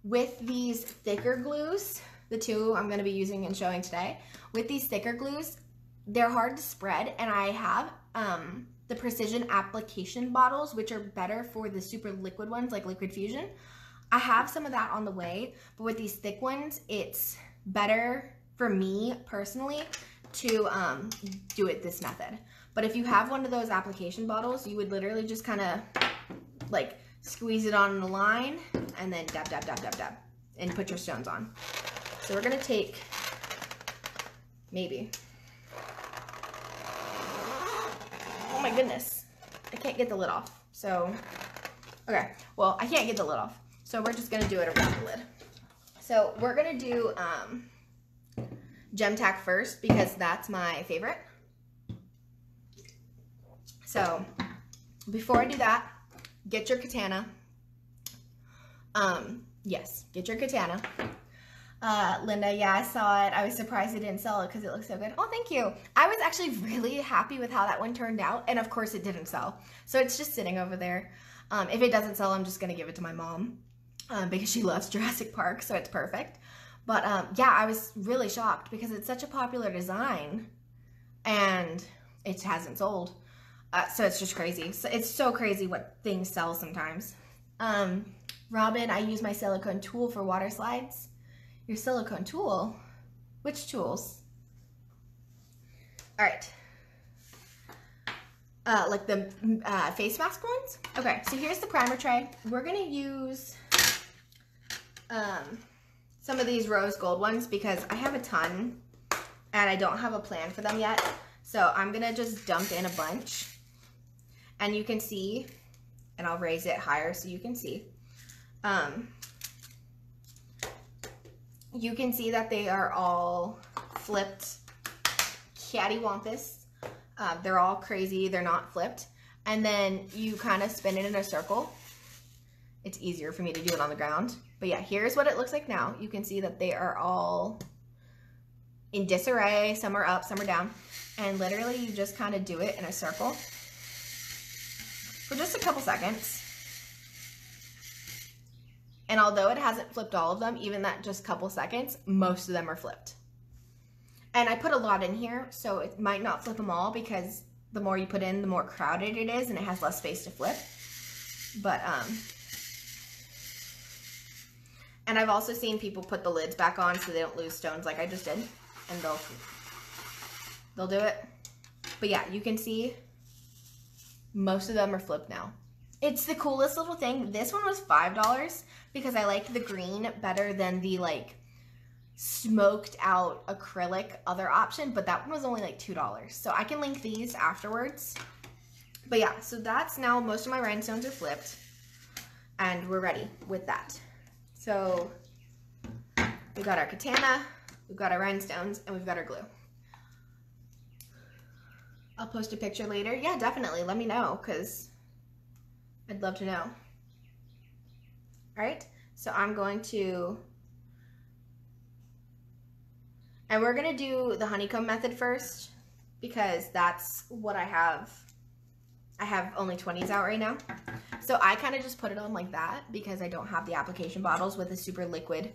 with these thicker glues, the 2 I'm going to be using and showing today, with these thicker glues, they're hard to spread, and I have the precision application bottles, which are better for the super liquid ones like Liquid Fusion. I have some of that on the way, but with these thick ones, it's better for me personally to do it this method. But if you have one of those application bottles, you would literally just kind of like squeeze it on the line and then dab, dab, dab, dab, dab, and put your stones on. So we're gonna take maybe, oh my goodness, I can't get the lid off. So, okay, well, I can't get the lid off. So we're just gonna do it around the lid. So we're gonna do Gem Tack first, because that's my favorite. So before I do that, get your katana. Yes, get your katana. Linda, yeah, I saw it. I was surprised it didn't sell it because it looks so good. Oh, thank you. I was actually really happy with how that one turned out, and of course it didn't sell. So it's just sitting over there. If it doesn't sell, I'm just gonna give it to my mom because she loves Jurassic Park, so it's perfect. But yeah, I was really shocked because it's such a popular design and it hasn't sold. So it's just crazy. So it's so crazy what things sell sometimes. Robin, I use my silicone tool for water slides. Your silicone tool? Which tools? All right. like the face mask ones. Okay, so here's the primer tray. We're gonna use some of these rose gold ones because I have a ton and I don't have a plan for them yet. So I'm gonna just dump in a bunch, and you can see, and I'll raise it higher so you can see. You can see that they are all flipped cattywampus. They're all crazy, they're not flipped. And then you kind of spin it in a circle. It's easier for me to do it on the ground. But yeah, here's what it looks like now. You can see that they are all in disarray. Some are up, some are down. And literally you just kind of do it in a circle for just a couple seconds. And although it hasn't flipped all of them, even that just couple seconds, most of them are flipped. And I put a lot in here, so it might not flip them all because the more you put in, the more crowded it is and it has less space to flip. But, and I've also seen people put the lids back on so they don't lose stones like I just did. And they'll do it. But yeah, you can see most of them are flipped now. It's the coolest little thing. This one was $5 because I liked the green better than the like smoked out acrylic other option, but that one was only like $2. So I can link these afterwards. But yeah, so that's now most of my rhinestones are flipped and we're ready with that. So we've got our katana, we've got our rhinestones, and we've got our glue. I'll post a picture later. Yeah, definitely. Let me know because I'd love to know. All right, so I'm going to, and we're gonna do the honeycomb method first because that's what I have. I have only 20s out right now. So I kind of just put it on like that because I don't have the application bottles with a super liquid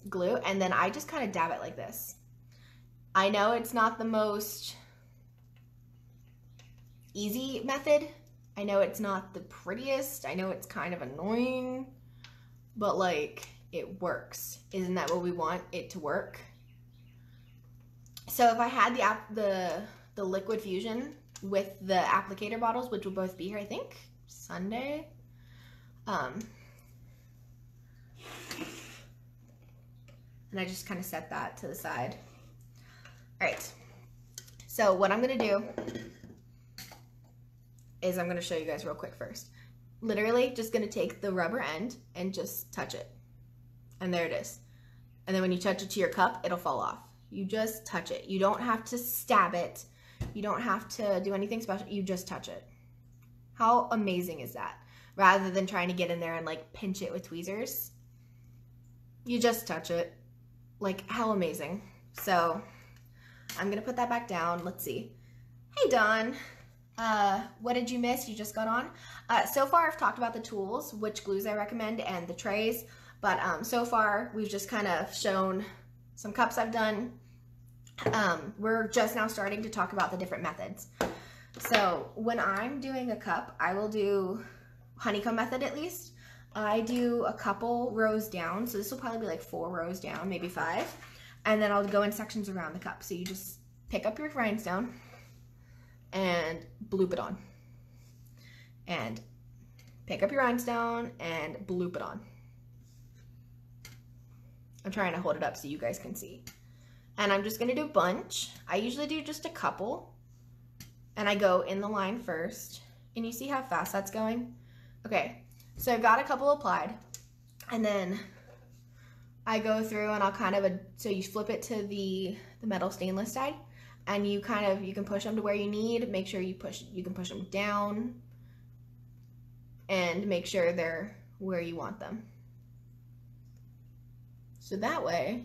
glue. And then I just kind of dab it like this. I know it's not the most easy method. I know it's not the prettiest. I know it's kind of annoying, but like it works. Isn't that what we want it to work? So if I had the liquid fusion with the applicator bottles, which will both be here, I think, Sunday. And I just kind of set that to the side. All right, so what I'm gonna do is I'm gonna show you guys real quick first. Literally just gonna take the rubber end and just touch it. And there it is. And then when you touch it to your cup, it'll fall off. You just touch it. You don't have to stab it. You don't have to do anything special. You just touch it. How amazing is that? Rather than trying to get in there and like pinch it with tweezers, you just touch it. Like, how amazing. So I'm gonna put that back down. Let's see. Hey, Dawn. What did you miss? You just got on. So far I've talked about the tools, which glues I recommend, and the trays. But so far we've just kind of shown some cups I've done. We're just now starting to talk about the different methods. So when I'm doing a cup, I will do honeycomb method at least. I do a couple rows down. So this will probably be like 4 rows down, maybe 5. And then I'll go in sections around the cup. So you just pick up your rhinestone and bloop it on. And pick up your rhinestone and bloop it on. I'm trying to hold it up so you guys can see. And I'm just gonna do a bunch. I usually do just a couple. And I go in the line first. And you see how fast that's going? Okay, so I've got a couple applied. And then I go through and I'll kind of, so you flip it to the metal stainless side. And you kind of, you can push them to where you need. Make sure you can push them down. And make sure they're where you want them. So that way,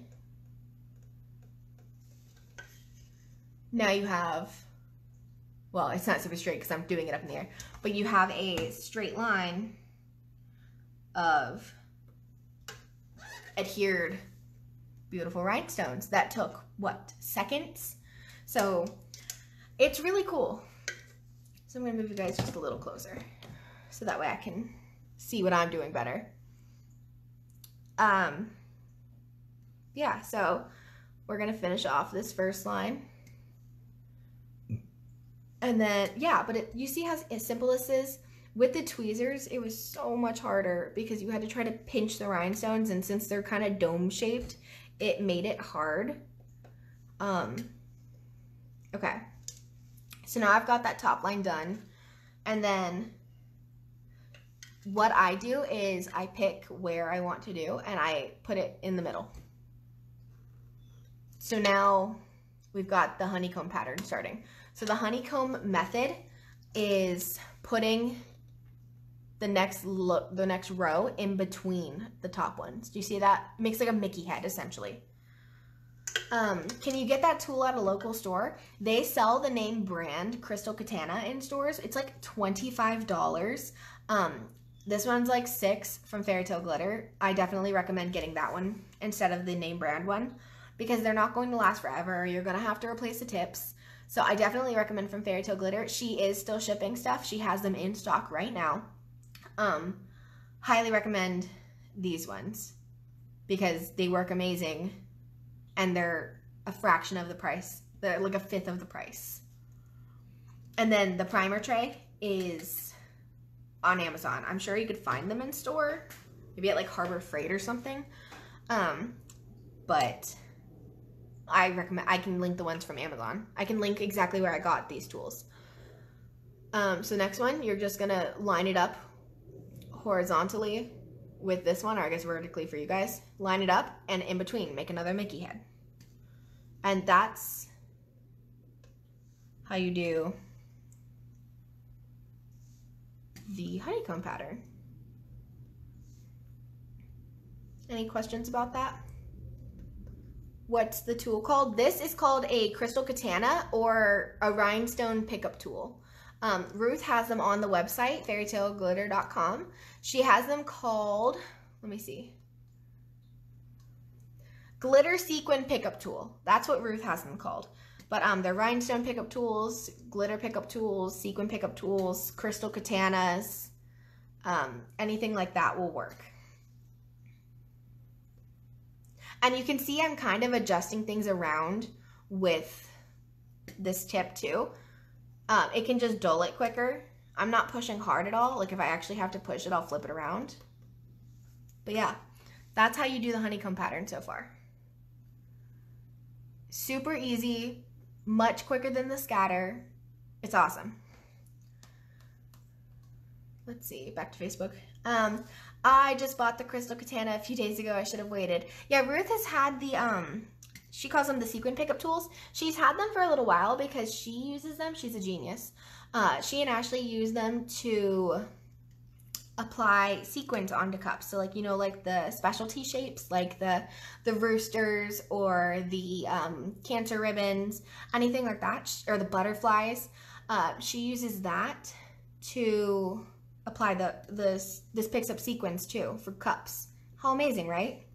now you have, well, it's not super straight because I'm doing it up in the air, but you have a straight line of adhered beautiful rhinestones that took, what, seconds? So it's really cool. So I'm gonna move you guys just a little closer so that way I can see what I'm doing better. Yeah, so we're gonna finish off this first line. And then, yeah, but you see how simple this is? With the tweezers, it was so much harder because you had to try to pinch the rhinestones, and since they're kind of dome shaped, it made it hard. Okay. So now I've got that top line done. And then what I do is I pick where I want to do and I put it in the middle. So now we've got the honeycomb pattern starting. So the honeycomb method is putting the next row in between the top ones. Do you see that? It makes like a Mickey head essentially. Can you get that tool at a local store? They sell the name brand Crystal Katana in stores. It's like $25. This one's like $6 from Fairy Tale Glitter. I definitely recommend getting that one instead of the name brand one because they're not going to last forever. You're going to have to replace the tips. So I definitely recommend from Fairy Tale Glitter. She is still shipping stuff. She has them in stock right now. Highly recommend these ones because they work amazing and they're a fraction of the price. They're like a fifth of the price. And then the primer tray is on Amazon. I'm sure you could find them in store, maybe at like Harbor Freight or something. But I recommend, I can link the ones from Amazon. I can link exactly where I got these tools. So next one, you're just gonna line it up horizontally with this one, or I guess vertically for you guys. Line it up and in between, make another Mickey head. And that's how you do the honeycomb pattern. Any questions about that? What's the tool called? This is called a crystal katana or a rhinestone pickup tool. Ruth has them on the website, fairytaleglitter.com. She has them called, let me see, glitter sequin pickup tool. That's what Ruth has them called. But they're rhinestone pickup tools, glitter pickup tools, sequin pickup tools, crystal katanas, anything like that will work. And you can see I'm kind of adjusting things around with this tip too. It can just dull it quicker. I'm not pushing hard at all. Like if I actually have to push it, I'll flip it around. But yeah, that's how you do the honeycomb pattern so far. Super easy, much quicker than the scatter. It's awesome. Let's see, back to Facebook. I just bought the crystal katana a few days ago. I should have waited. Yeah, Ruth has had the, she calls them the sequin pickup tools. She's had them for a little while because she uses them. She's a genius. She and Ashley use them to apply sequins onto cups. So like, you know, like the specialty shapes, like the roosters or the cancer ribbons, anything like that, or the butterflies. She uses that to apply this picks up sequins too for cups. How amazing, right?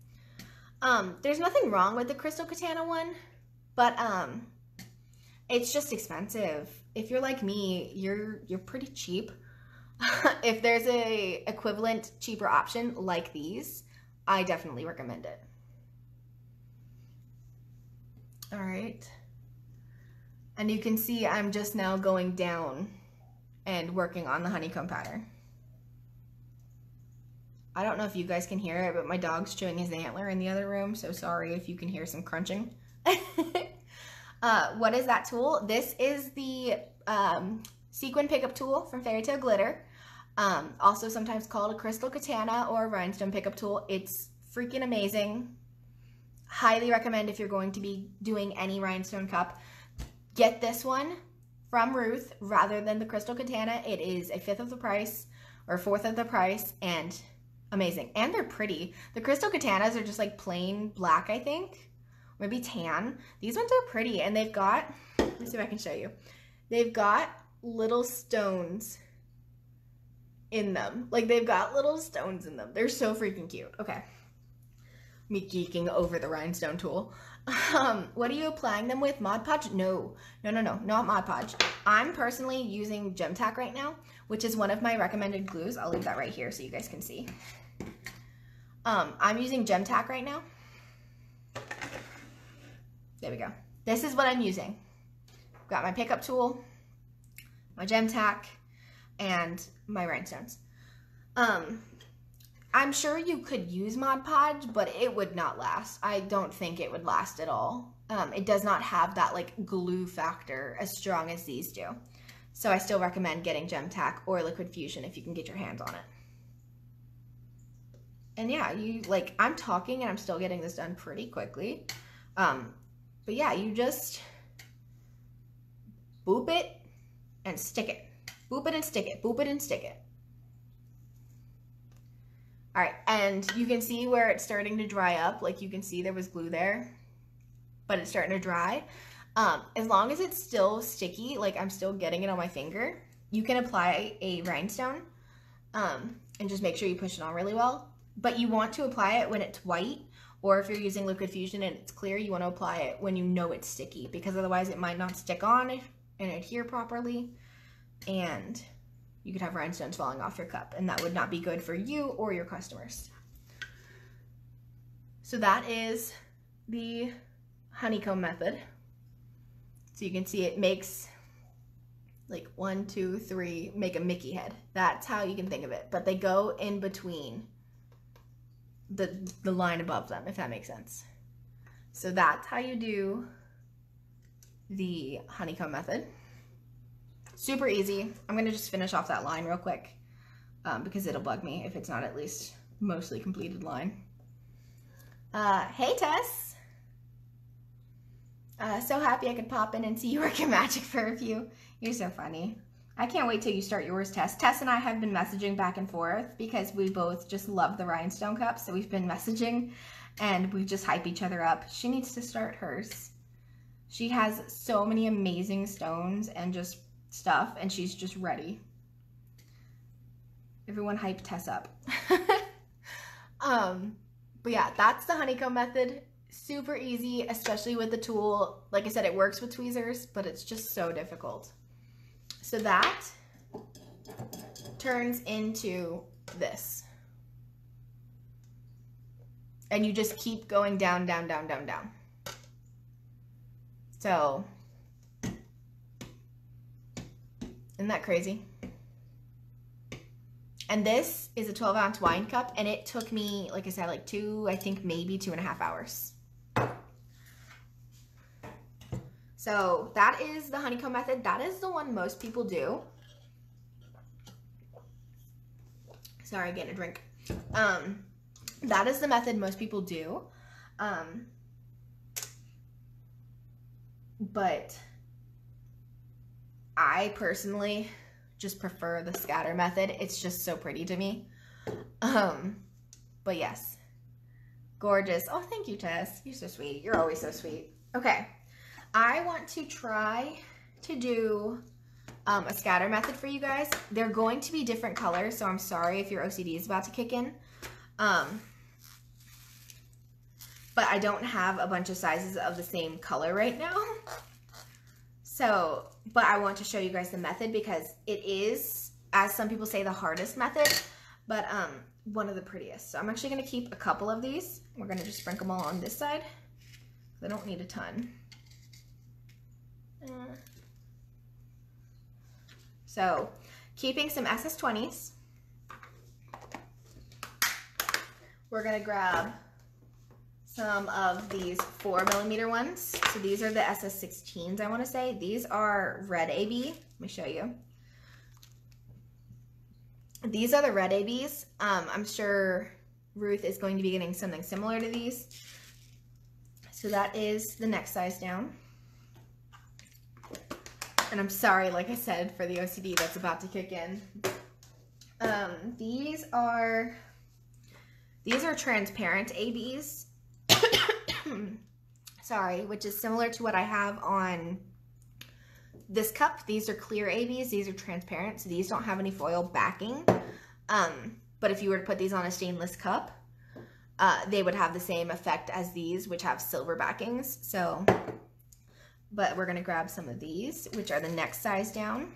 There's nothing wrong with the crystal katana one, but it's just expensive. If you're like me, you're pretty cheap. If there's a equivalent cheaper option like these, I definitely recommend it. All right. And you can see I'm just now going down and working on the honeycomb pattern. I don't know if you guys can hear it, but my dog's chewing his antler in the other room, so sorry if you can hear some crunching. What is that tool? This is the sequin pickup tool from Fairy Tale Glitter, also sometimes called a crystal katana or a rhinestone pickup tool. It's freaking amazing. Highly recommend if you're going to be doing any rhinestone cup. Get this one from Ruth rather than the crystal katana. It is a fifth of the price or a fourth of the price and amazing. And they're pretty. The crystal katanas are just like plain black, I think. Maybe tan. These ones are pretty and they've got, let me see if I can show you. They've got little stones in them. Like they've got little stones in them. They're so freaking cute. Okay. Me geeking over the rhinestone tool. What are you applying them with? Mod Podge? No, not Mod Podge. I'm personally using Gem Tack right now, which is one of my recommended glues. I'll leave that right here so you guys can see. I'm using Gem Tack right now. There we go. This is what I'm using. Got my pickup tool. my gem tack, and my rhinestones. I'm sure you could use Mod Podge, but it would not last. I don't think it would last at all. It does not have that like glue factor as strong as these do. So I still recommend getting gem tack or liquid fusion if you can get your hands on it. And yeah, I'm talking and I'm still getting this done pretty quickly. But yeah, you just boop it and stick it. Boop it and stick it. Boop it and stick it. All right, and you can see where it's starting to dry up. Like you can see there was glue there, but it's starting to dry. As long as it's still sticky, like I'm still getting it on my finger, you can apply a rhinestone and just make sure you push it on really well. But you want to apply it when it's white, or if you're using liquid fusion and it's clear, you want to apply it when you know it's sticky, because otherwise it might not stick on and adhere properly, and you could have rhinestones falling off your cup, and that would not be good for you or your customers. So that is the honeycomb method. So you can see it makes like 1, 2, 3, make a Mickey head. That's how you can think of it. But they go in between the line above them, if that makes sense. So that's how you do the honeycomb method. Super easy. I'm gonna just finish off that line real quick because it'll bug me if it's not at least mostly completed line. Hey Tess! So happy I could pop in and see you working magic for a few. You're so funny. I can't wait till you start yours, Tess. Tess and I have been messaging back and forth because we both just love the rhinestone cups, so we've been messaging and we just hype each other up. She needs to start hers. She has so many amazing stones and just stuff, and she's just ready. Everyone hype Tess up. But yeah, that's the honeycomb method. Super easy, especially with the tool. Like I said, it works with tweezers, but it's just so difficult. So that turns into this. And you just keep going down, down, down, down, down. So, isn't that crazy? And this is a 12-ounce wine cup, and it took me, like I said, like I think maybe 2.5 hours. So that is the honeycomb method. That is the one most people do. Sorry, getting a drink. That is the method most people do. But I personally just prefer the scatter method. It's just so pretty to me. But yes, gorgeous. Oh, thank you, Tess. You're so sweet. You're always so sweet. Okay, I want to try to do a scatter method for you guys. They're going to be different colors, so I'm sorry if your OCD is about to kick in. But I don't have a bunch of sizes of the same color right now. So, but I want to show you guys the method because it is, as some people say, the hardest method, but one of the prettiest. So I'm actually going to keep a couple of these. We're going to just sprinkle them all on this side. I don't need a ton. So, keeping some SS20s. We're going to grab some of these 4mm ones. So these are the SS16s, I want to say. These are red AB. Let me show you. These are the red ABs. I'm sure Ruth is going to be getting something similar to these. So that is the next size down. And I'm sorry, like I said, for the OCD that's about to kick in. These are transparent ABs. Sorry, which is similar to what I have on this cup. These are clear ABs. These are transparent, so these don't have any foil backing. But if you were to put these on a stainless cup, they would have the same effect as these, which have silver backings. So, but we're going to grab some of these, which are the next size down.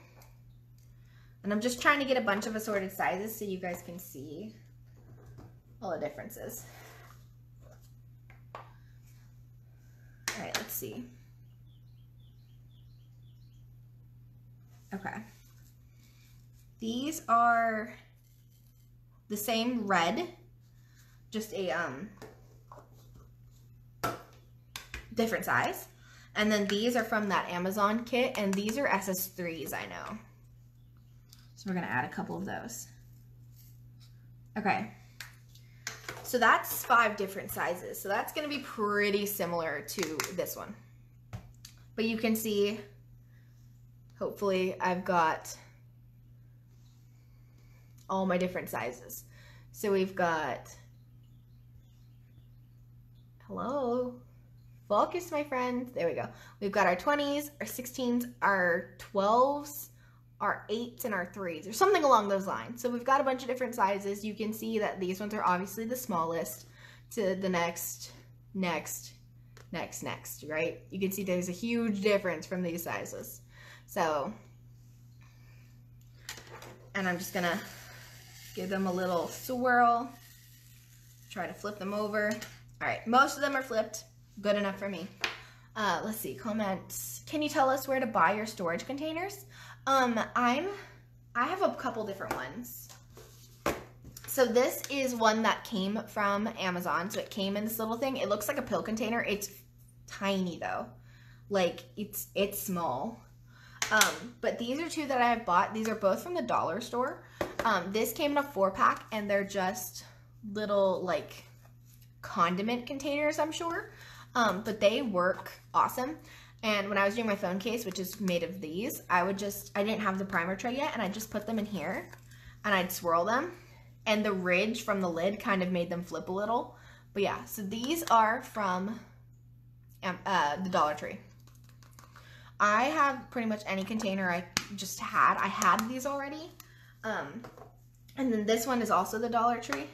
And I'm just trying to get a bunch of assorted sizes so you guys can see all the differences. All right, let's see. Okay, These are the same red, just a different size. And then these are from that Amazon kit, and these are SS3s, I know. So we're gonna add a couple of those. Okay, so that's 5 different sizes. So that's gonna be pretty similar to this one. But you can see, hopefully I've got all my different sizes. So we've got, hello, focus, my friend. There we go. We've got our 20s, our 16s, our 12s, our 8s, and our 3s, or something along those lines. So we've got a bunch of different sizes. You can see that these ones are obviously the smallest to the next, right? You can see there's a huge difference from these sizes. So, and I'm just gonna give them a little swirl, try to flip them over. All right, most of them are flipped. Good enough for me. Let's see, comments. Can you tell us where to buy your storage containers? I have a couple different ones. So this is one that came from Amazon. So it came in this little thing. It looks like a pill container. It's tiny though. Like it's small. But these are 2 that I have bought. These are both from the dollar store. This came in a 4-pack, and they're just little like condiment containers, I'm sure. But they work awesome. And when I was doing my phone case, which is made of these, I didn't have the primer tray yet, and I just put them in here and I'd swirl them, and the ridge from the lid kind of made them flip a little. But yeah, so these are from the Dollar Tree. I have pretty much any container I just had. I had these already. And then this one is also the Dollar Tree.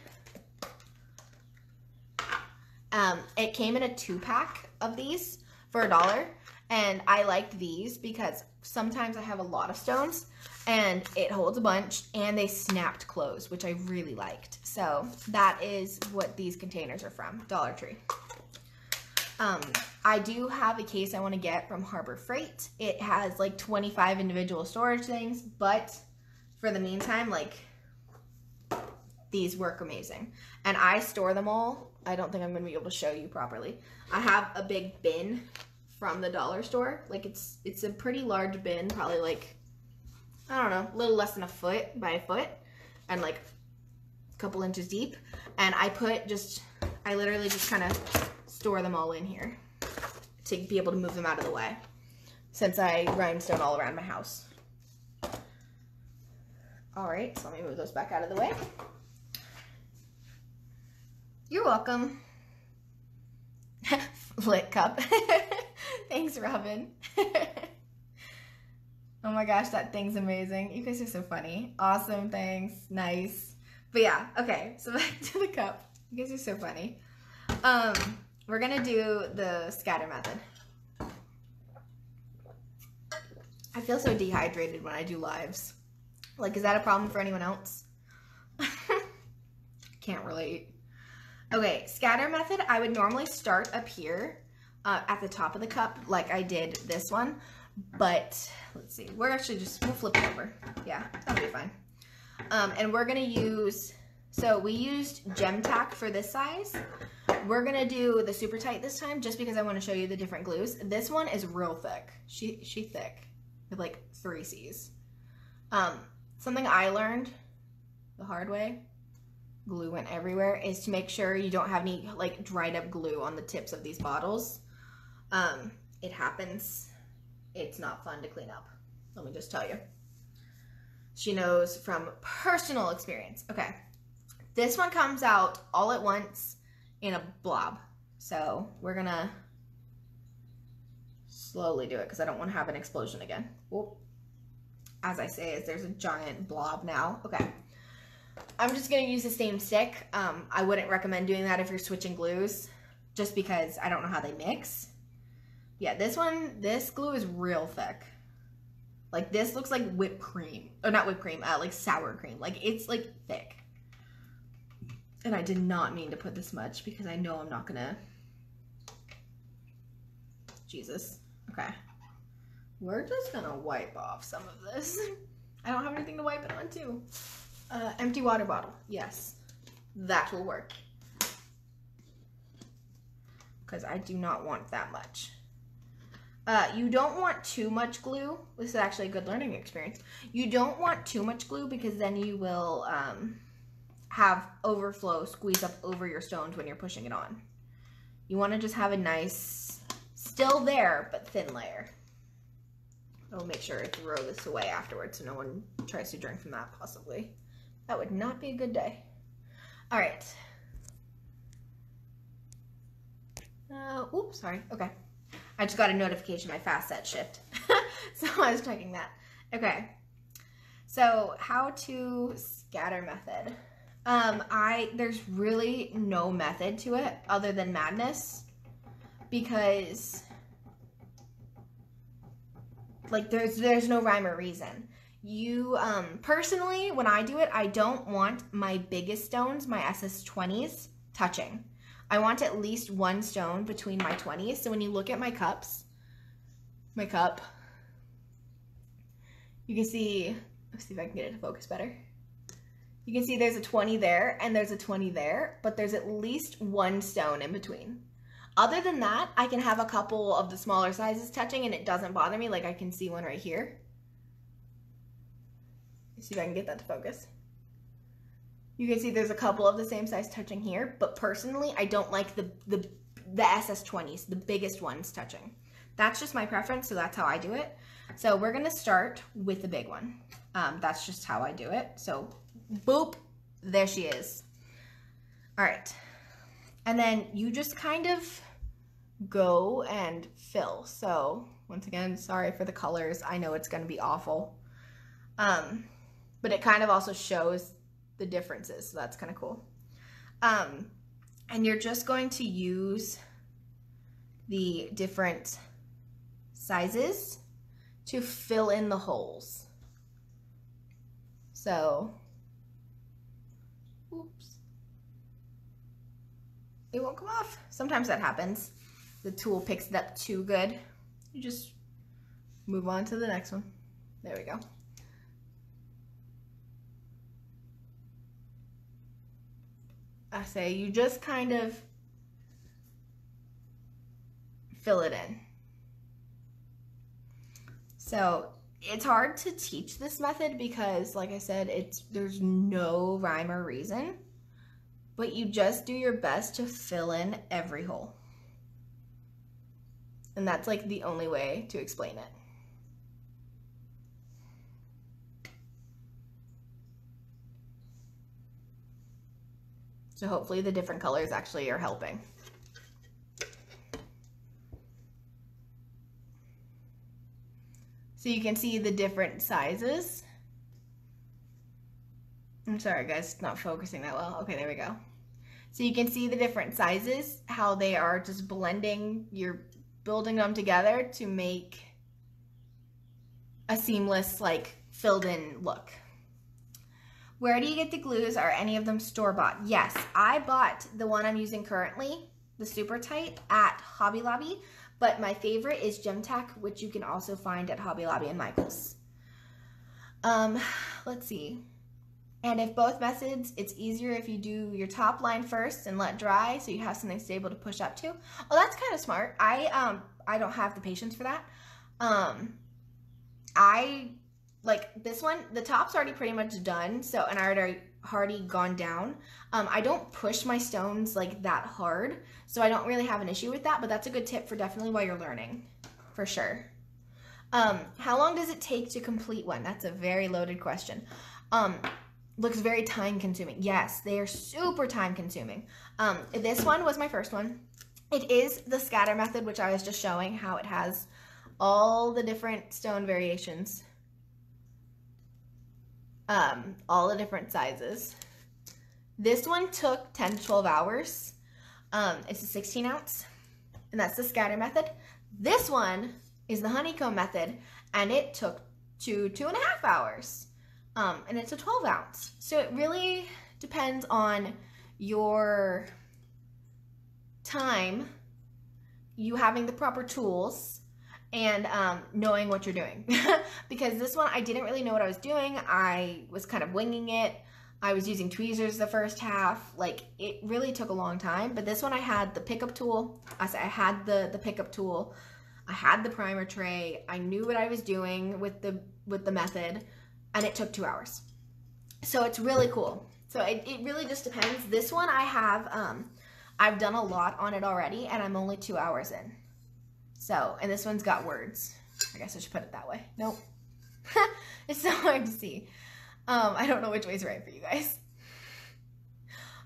It came in a 2-pack of these for $1, and I liked these because sometimes I have a lot of stones, and it holds a bunch, and they snapped closed, which I really liked. So that is what these containers are from, Dollar Tree. I do have a case I want to get from Harbor Freight. It has like 25 individual storage things, but for the meantime, like, these work amazing. And I store them all. I don't think I'm going to be able to show you properly. I have a big bin from the dollar store. Like, it's a pretty large bin, probably like, I don't know, a little less than a foot by a foot, and like a couple inches deep. And I literally just kind of store them all in here to be able to move them out of the way, since I rhinestone all around my house. All right, so let me move those back out of the way. You're welcome. Lit cup. Thanks, Robin. Oh my gosh, that thing's amazing. You guys are so funny. Awesome, thanks. Nice. But yeah, okay, so back to the cup. You guys are so funny. We're gonna do the scatter method. I feel so dehydrated when I do lives. Like, is that a problem for anyone else? Can't relate. Okay, scatter method, I would normally start up here at the top of the cup like I did this one, but let's see, we'll flip it over. Yeah, that'll be fine. And we're gonna use, so we used gem tack for this size. We're gonna do the super tight this time just because I wanna show you the different glues. This one is real thick. She thick with like 3 C's. Something I learned the hard way, glue went everywhere, is to make sure you don't have any like dried up glue on the tips of these bottles. It happens. It's not fun to clean up. Let me just tell you. She knows from personal experience. Okay, this one comes out all at once in a blob. So we're gonna slowly do it because I don't want to have an explosion again. Whoop. As I say, there's a giant blob now. Okay. I'm just going to use the same stick. I wouldn't recommend doing that if you're switching glues, just because I don't know how they mix. Yeah, this glue is real thick. Like, this looks like whipped cream. Or not whipped cream, like sour cream. Like, it's like thick. And I did not mean to put this much because I know I'm not going to. Jesus. Okay. We're just going to wipe off some of this. I don't have anything to wipe it on too. Empty water bottle. Yes, that will work. Because I do not want that much. You don't want too much glue. This is actually a good learning experience. You don't want too much glue because then you will have overflow squeeze up over your stones when you're pushing it on. You want to just have a nice, still there, but thin layer. I'll make sure to throw this away afterwards so no one tries to drink from that possibly. That would not be a good day. All right. Oops, sorry. Okay. I just got a notification my fast set shift. So I was checking that. Okay. So how to scatter method. There's really no method to it other than madness, because like there's no rhyme or reason. You personally, when I do it, I don't want my biggest stones, my SS20s, touching. I want at least one stone between my 20s. So when you look at my cups, my cup, you can see, let's see if I can get it to focus better. You can see there's a 20 there and there's a 20 there, but there's at least one stone in between. Other than that, I can have a couple of the smaller sizes touching and it doesn't bother me. Like I can see one right here. Let's see if I can get that to focus. You can see there's a couple of the same size touching here, but personally, I don't like the SS20s, the biggest ones touching. That's just my preference, so that's how I do it. So we're gonna start with the big one. That's just how I do it. So boop, there she is. All right, and then you just kind of go and fill. So once again, sorry for the colors. I know it's gonna be awful, but it kind of also shows the differences, so that's kind of cool. And you're just going to use the different sizes to fill in the holes. So, oops, it won't come off. Sometimes that happens. The tool picks it up too good. You just move on to the next one. There we go. I say you just kind of fill it in. So it's hard to teach this method because, like I said, there's no rhyme or reason, but you just do your best to fill in every hole. And that's like the only way to explain it. So hopefully the different colors actually are helping. So you can see the different sizes. I'm sorry guys, it's not focusing that well. Okay, there we go. So you can see the different sizes, how they are just blending. You're building them together to make a seamless, like, filled in look. Where do you get the glues? Are any of them store-bought? Yes, I bought the one I'm using currently, the Super Tight, at Hobby Lobby, but my favorite is Gem Tack, which you can also find at Hobby Lobby and Michael's. Let's see. And if both methods, it's easier if you do your top line first and let dry so you have something stable to push up to. Oh, that's kind of smart. I don't have the patience for that. Like this one, the top's already pretty much done, so, and I already gone down. I don't push my stones like that hard, so I don't really have an issue with that, but that's a good tip for definitely while you're learning, for sure. How long does it take to complete one? That's a very loaded question. Looks very time consuming. Yes, they are super time consuming. This one was my first one. It is the scatter method, which I was just showing how it has all the different stone variations. All the different sizes. This one took 10 to 12 hours. It's a 16 ounce, and that's the scatter method. This one is the honeycomb method, and it took 2.5 hours. And it's a 12 ounce. So it really depends on your time, you having the proper tools, and knowing what you're doing. Because this one, I didn't really know what I was doing. I was kind of winging it. I was using tweezers the first half. Like, it really took a long time. But this one, I had the pickup tool. I had the pickup tool. I had the primer tray. I knew what I was doing with the method, and it took 2 hours. So it's really cool. So it really just depends. This one I have, I've done a lot on it already, and I'm only 2 hours in. So, and this one's got words. I guess I should put it that way. Nope. It's so hard to see. I don't know which way's right for you guys.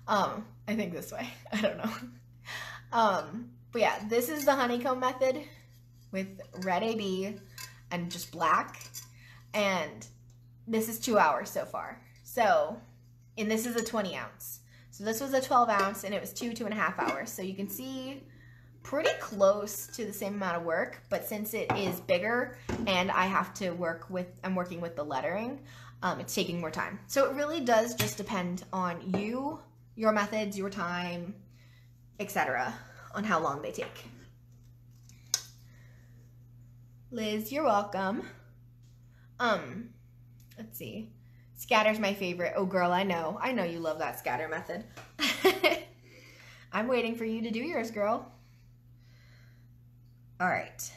I think this way. I don't know. But yeah, this is the honeycomb method with red AB and just black. And this is 2 hours so far. So, and this is a 20 ounce. So this was a 12 ounce and it was 2.5 hours. So you can see pretty close to the same amount of work, but since it is bigger and I have to I'm working with the lettering, it's taking more time. So it really does just depend on you, your methods, your time, etc., on how long they take. Liz, you're welcome. Let's see. Scatter's my favorite. Oh girl, I know you love that scatter method. I'm waiting for you to do yours, girl. All right.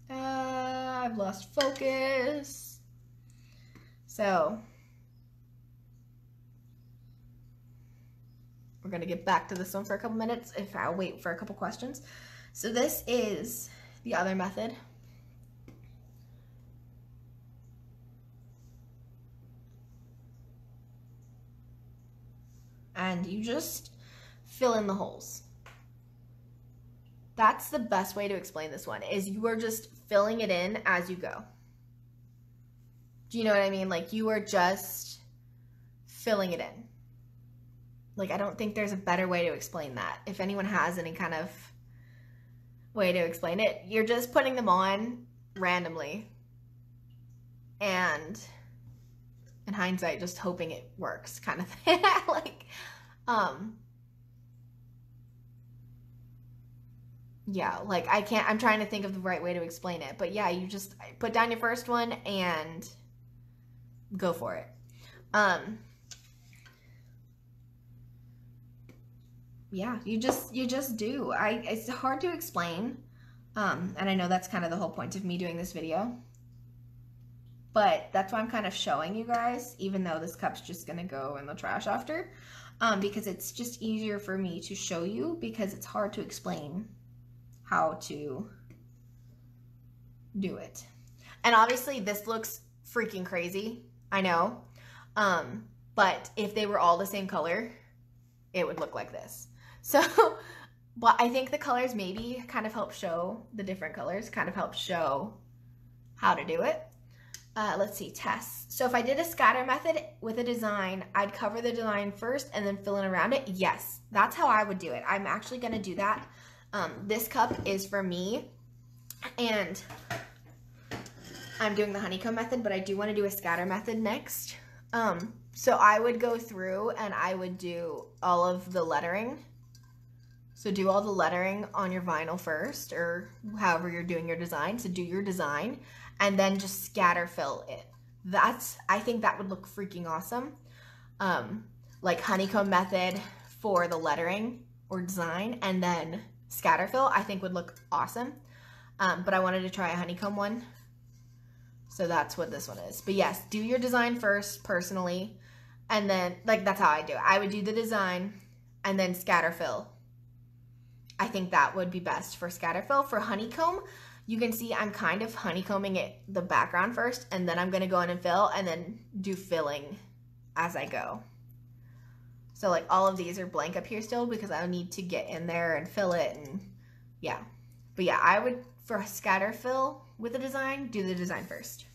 I've lost focus. So we're gonna get back to this one for a couple minutes if I'll wait for a couple questions. So this is the other method. And you just fill in the holes. That's the best way to explain this one, is you are just filling it in as you go. Do you know what I mean? Like, you are just filling it in. Like, I don't think there's a better way to explain that. If anyone has any kind of way to explain it, you're just putting them on randomly. And in hindsight, just hoping it works kind of thing. Like, yeah, like I'm trying to think of the right way to explain it, but yeah, you just put down your first one and go for it. Yeah, you just do. It's hard to explain. And I know that's kind of the whole point of me doing this video. But that's why I'm kind of showing you guys, even though this cup's just going to go in the trash after. Because it's just easier for me to show you, because it's hard to explain how to do it. And obviously this looks freaking crazy, I know. But if they were all the same color, it would look like this. So, but I think the colors maybe kind of help show, the different colors kind of help show how to do it. Let's see, tests. So if I did a scatter method with a design, I'd cover the design first and then fill in around it. Yes, that's how I would do it. I'm actually going to do that. This cup is for me, and I'm doing the honeycomb method, but I do want to do a scatter method next. So I would go through and I would do all of the lettering. So do all the lettering on your vinyl first, or however you're doing your design. So do your design and then just scatter fill it. I think that would look freaking awesome. Like honeycomb method for the lettering or design, and then scatter fill I think would look awesome. But I wanted to try a honeycomb one. So that's what this one is. But yes, do your design first personally. And then, like, that's how I do it. I would do the design and then scatter fill. I think that would be best for scatter fill. For honeycomb, you can see I'm kind of honeycombing it, the background first, and then I'm going to go in and fill, and then do filling as I go. So like all of these are blank up here still because I need to get in there and fill it, and yeah. But yeah, I would, for scatter fill with a design, do the design first.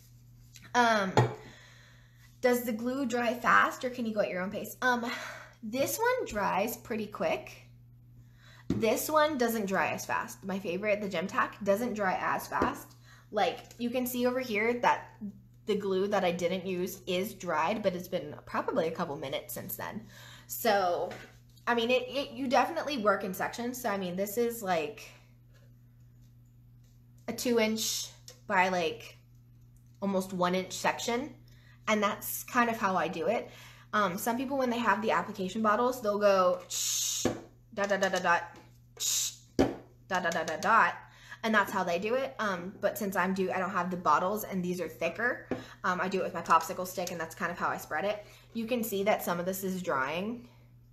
Does the glue dry fast, or can you go at your own pace? This one dries pretty quick. This one doesn't dry as fast. My favorite, the Gem Tack, doesn't dry as fast. Like, you can see over here that the glue that I didn't use is dried, but it's been probably a couple minutes since then. So, I mean, you definitely work in sections. So, I mean, this is like, a 2-inch by like almost 1-inch section, and that's kind of how I do it. Some people, when they have the application bottles, they'll go dot dot dot dot dot dot dot dot dot dot, and that's how they do it. But since I don't have the bottles and these are thicker, I do it with my popsicle stick, and that's kind of how I spread it. You can see that some of this is drying,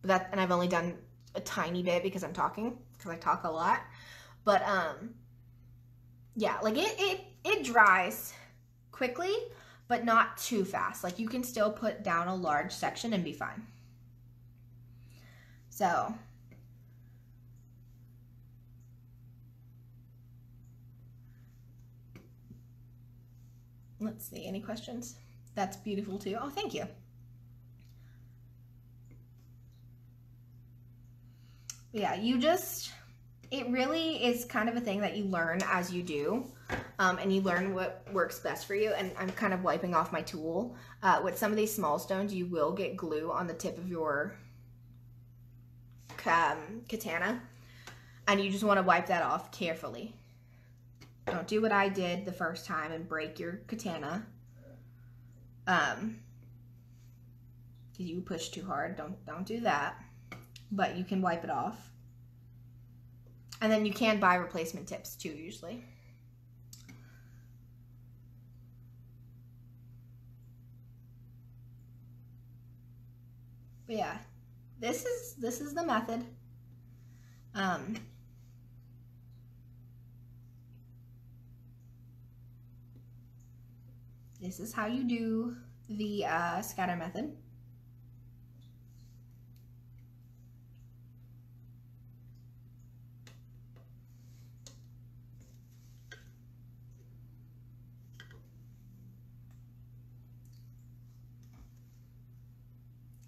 and I've only done a tiny bit because I'm talking, because I talk a lot. But yeah, like it dries quickly, but not too fast. Like you can still put down a large section and be fine. So let's see, any questions? That's beautiful too. Oh, thank you. Yeah, it really is kind of a thing that you learn as you do, and you learn what works best for you. And I'm kind of wiping off my tool. With some of these small stones, you will get glue on the tip of your katana, and you just want to wipe that off carefully. Don't do what I did the first time and break your katana, because you push too hard. Don't do that. But you can wipe it off. And then you can buy replacement tips too, usually. But yeah, this is the method. This is how you do the scatter method.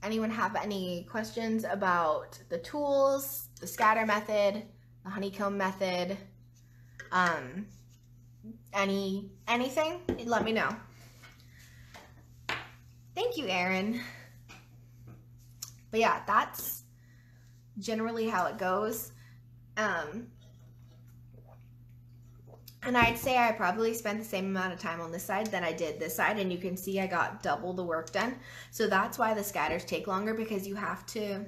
Anyone have any questions about the tools, the scatter method, the honeycomb method, anything? Let me know. Thank you, Erin. But yeah, that's generally how it goes. And I'd say I probably spent the same amount of time on this side that I did this side, and you can see I got double the work done. So that's why the scatters take longer, because you have to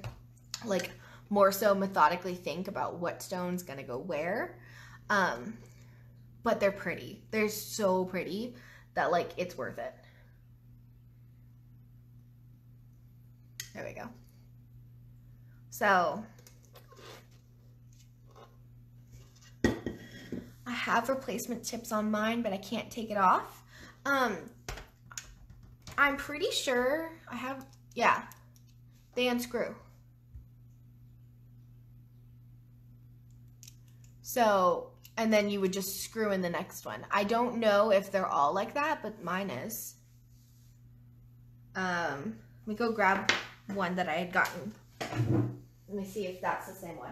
like more so methodically think about what stone's gonna go where. But they're pretty. They're so pretty that like it's worth it. There we go. So I have replacement tips on mine, but I can't take it off. I'm pretty sure I have, yeah, they unscrew. So, and then you would just screw in the next one. I don't know if they're all like that, but mine is. Let me go grab one that I had gotten. Let me see if that's the same way.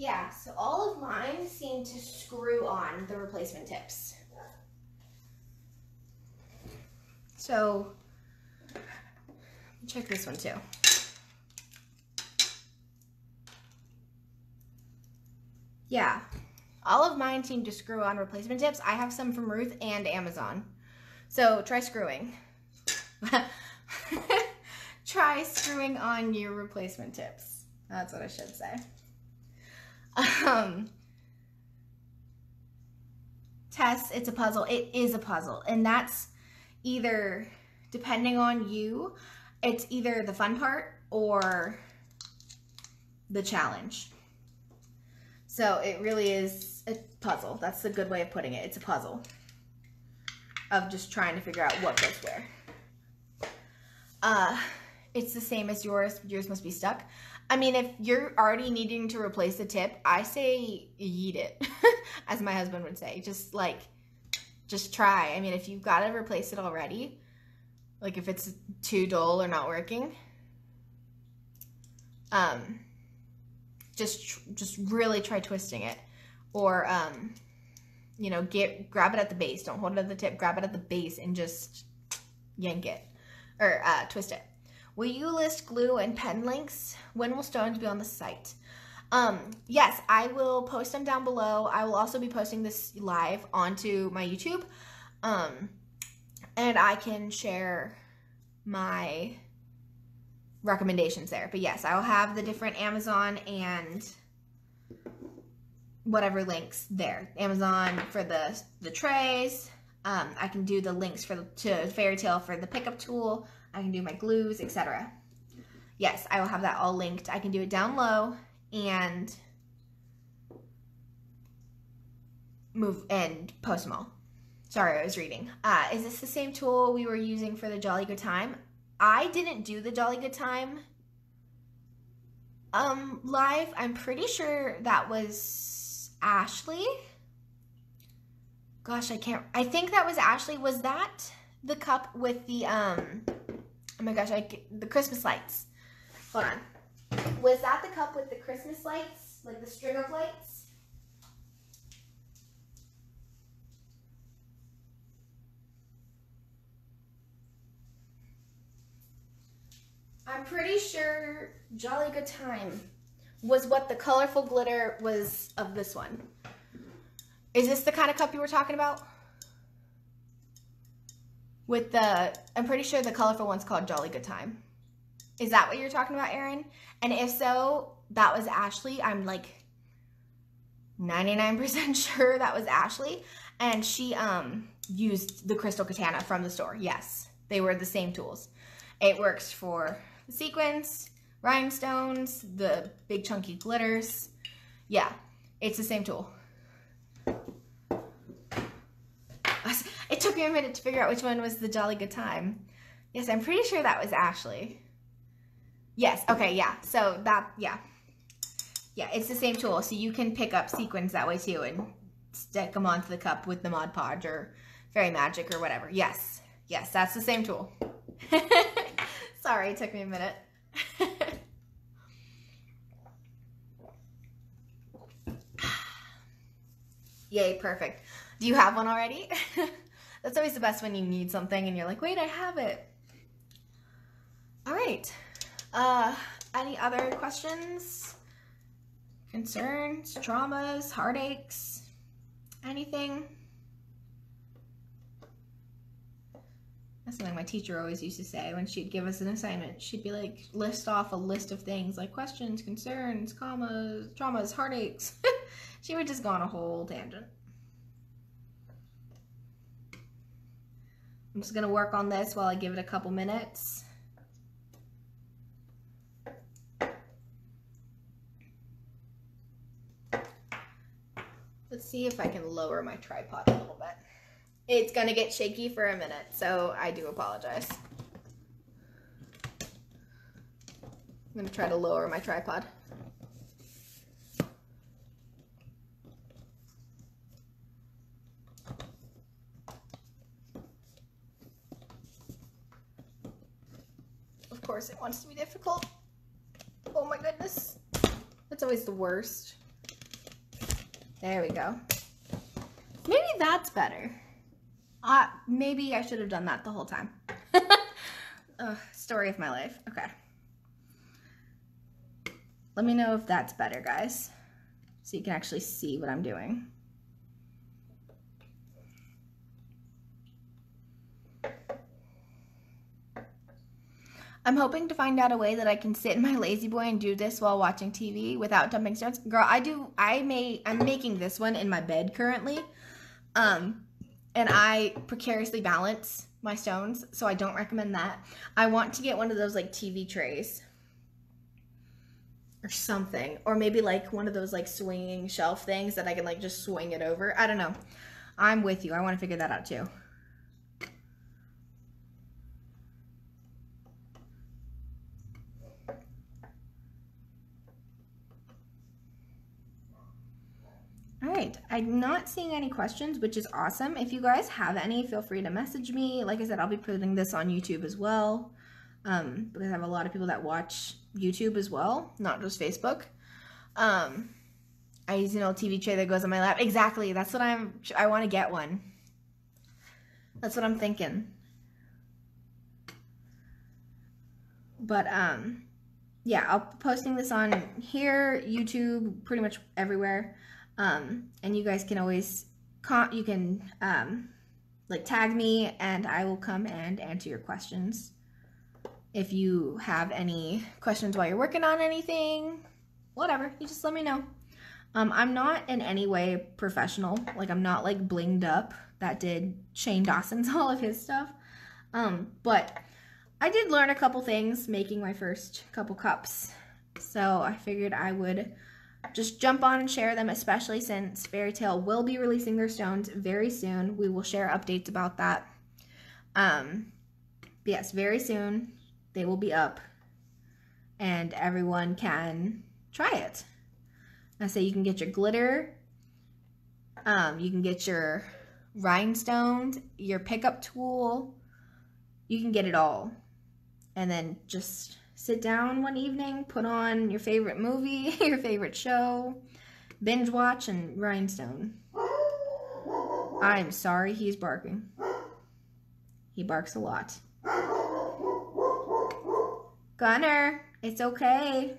Yeah, so all of mine seem to screw on the replacement tips. So, check this one too. Yeah, all of mine seem to screw on replacement tips. I have some from Ruth and Amazon. So try screwing. Try screwing on your replacement tips. That's what I should say. Tess, it's a puzzle. It is a puzzle. And that's either, depending on you, it's either the fun part or the challenge. So it really is a puzzle. That's a good way of putting it. It's a puzzle of just trying to figure out what goes where. it's the same as yours. Yours must be stuck. I mean, if you're already needing to replace the tip, I say yeet it, as my husband would say. Just try. I mean, if you've got to replace it already, like if it's too dull or not working, just really try twisting it, or you know, grab it at the base. Don't hold it at the tip. Grab it at the base and just yank it, or twist it. Will you list glue and pen links? When will stones be on the site? Yes, I will post them down below. I will also be posting this live onto my YouTube, and I can share my recommendations there. But yes, I'll have the different Amazon and whatever links there. Amazon for the trays. I can do the links to Fairy Tale for the pickup tool. I can do my glues, etc. Yes, I will have that all linked. I can do it down low and move and post them all. Sorry, I was reading. Is this the same tool we were using for the Jolly Good Time? I didn't do the Jolly Good Time live. I'm pretty sure that was Ashley. Gosh, I think that was Ashley. Was that the cup with the, oh my gosh, the Christmas lights? Hold on. Was that the cup with the Christmas lights? Like the string of lights? I'm pretty sure Jolly Good Time was what the colorful glitter was of this one. Is this the kind of cup you were talking about? With I'm pretty sure the colorful one's called Jolly Good Time. Is that what you're talking about, Erin? And if so, that was Ashley. I'm like 99% sure that was Ashley. And she used the crystal katana from the store. Yes, they were the same tools. It works for the sequins, rhinestones, the big chunky glitters. Yeah, it's the same tool. It took me a minute to figure out which one was the Jolly Good Time. Yes, I'm pretty sure that was Ashley. Yes, okay, yeah. So that, yeah. Yeah, it's the same tool. So you can pick up sequins that way too and stick them onto the cup with the Mod Podge or Fairy Magic or whatever. Yes, yes, that's the same tool. Sorry, it took me a minute. Yay, perfect. Do you have one already? That's always the best when you need something and you're like, wait, I have it. All right. Any other questions, concerns, traumas, heartaches, anything? That's something my teacher always used to say when she'd give us an assignment. She'd be like, list off a list of things like questions, concerns, commas, traumas, heartaches. She would just go on a whole tangent. I'm just gonna work on this while I give it a couple minutes. Let's see if I can lower my tripod a little bit. It's gonna get shaky for a minute, so I do apologize. I'm gonna try to lower my tripod. Of course, it wants to be difficult. Oh my goodness. That's always the worst. There we go. Maybe that's better. Maybe I should have done that the whole time. Story of my life. Okay. Let me know if that's better, guys, so you can actually see what I'm doing. I'm hoping to find out a way that I can sit in my lazy boy and do this while watching TV without dumping stones. Girl, I'm making this one in my bed currently. And I precariously balance my stones, so I don't recommend that. I want to get one of those like TV trays or something, or maybe like one of those like swinging shelf things that I can like just swing it over. I don't know. I'm with you. I want to figure that out too. right, I'm not seeing any questions, which is awesome. If you guys have any, feel free to message me. Like I said, I'll be putting this on YouTube as well, because I have a lot of people that watch YouTube as well, not just Facebook. I use an old TV tray that goes on my lap. Exactly, that's what I want to get one. That's what I'm thinking. But, yeah, I'll be posting this on here, YouTube, pretty much everywhere. And you guys can always, you can, like, tag me, and I will come and answer your questions. If you have any questions while you're working on anything, whatever, you just let me know. I'm not in any way professional. Like, I'm not, like, blinged up. That did Shane Dawson's all of his stuff. But I did learn a couple things making my first couple cups. So I figured I would just jump on and share them, especially since Fairy Tale will be releasing their stones very soon. We will share updates about that. Yes, very soon they will be up and everyone can try it. I say you can get your glitter, you can get your rhinestones, your pickup tool, you can get it all. And then just sit down one evening, put on your favorite movie, your favorite show, binge watch, and rhinestone. I'm sorry he's barking. He barks a lot. Gunner, it's okay.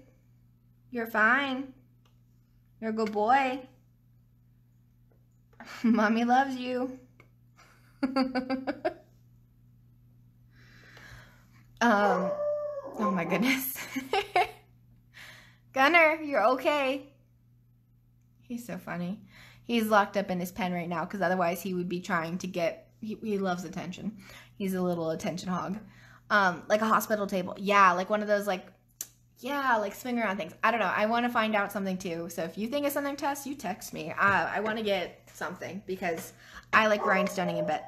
You're fine. You're a good boy. Mommy loves you. Oh my goodness. Gunner, you're okay. He's so funny. He's locked up in his pen right now because otherwise he would be trying to get, he loves attention. He's a little attention hog. Like a hospital table. Yeah, like one of those like swing around things. I don't know. I want to find out something too. So if you think of something, Tess, you text me. I want to get something because I like rhinestoning in bed.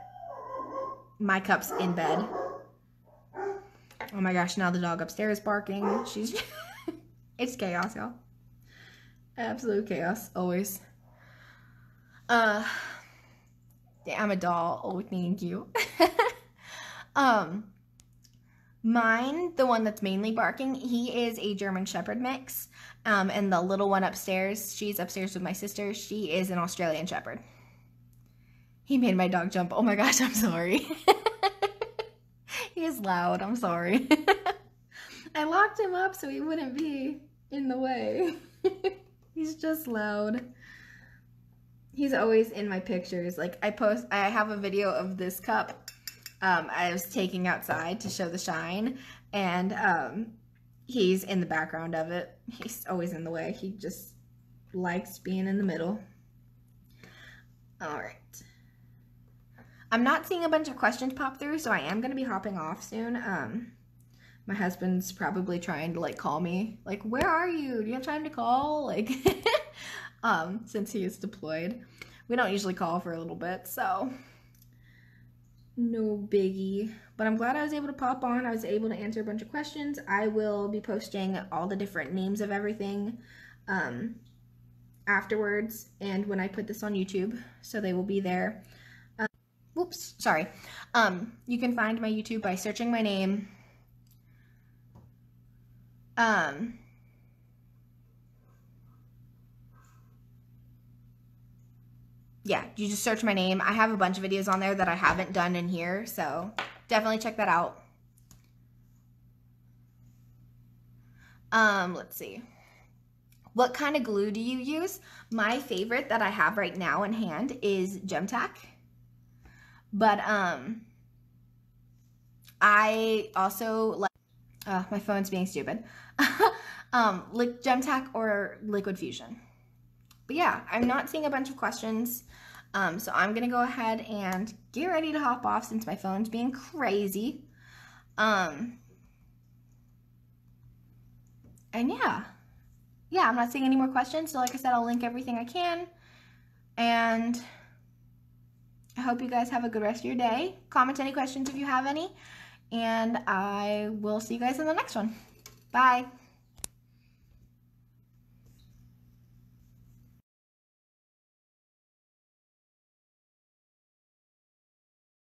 My cup's in bed. Oh my gosh, now the dog upstairs barking. She's it's chaos, y'all. Absolute chaos, always. Yeah, I'm a doll. Oh, thank you. Mine, the one that's mainly barking, he is a German Shepherd mix. And the little one upstairs, she's upstairs with my sister. She is an Australian Shepherd. He made my dog jump. Oh my gosh, I'm sorry. He is loud. I'm sorry. I locked him up so he wouldn't be in the way. He's just loud. He's always in my pictures. Like I have a video of this cup I was taking outside to show the shine, and he's in the background of it. He's always in the way. He just likes being in the middle. All right. I'm not seeing a bunch of questions pop through, so I am going to be hopping off soon. My husband's probably trying to, like, call me. Like, where are you? Do you have time to call? Like, since he is deployed. We don't usually call for a little bit, so no biggie. But I'm glad I was able to pop on. I was able to answer a bunch of questions. I will be posting all the different names of everything afterwards and when I put this on YouTube, so they will be there. Whoops, sorry. You can find my YouTube by searching my name. Yeah, you just search my name. I have a bunch of videos on there that I haven't done in here, so definitely check that out. Let's see. What kind of glue do you use? My favorite that I have right now in hand is Gem Tack. But I also like, my phone's being stupid. Gem Tack or Liquid Fusion. But yeah, I'm not seeing a bunch of questions. So I'm gonna go ahead and get ready to hop off since my phone's being crazy. And yeah, I'm not seeing any more questions. So like I said, I'll link everything I can. And I hope you guys have a good rest of your day. Comment any questions if you have any. And I will see you guys in the next one. Bye.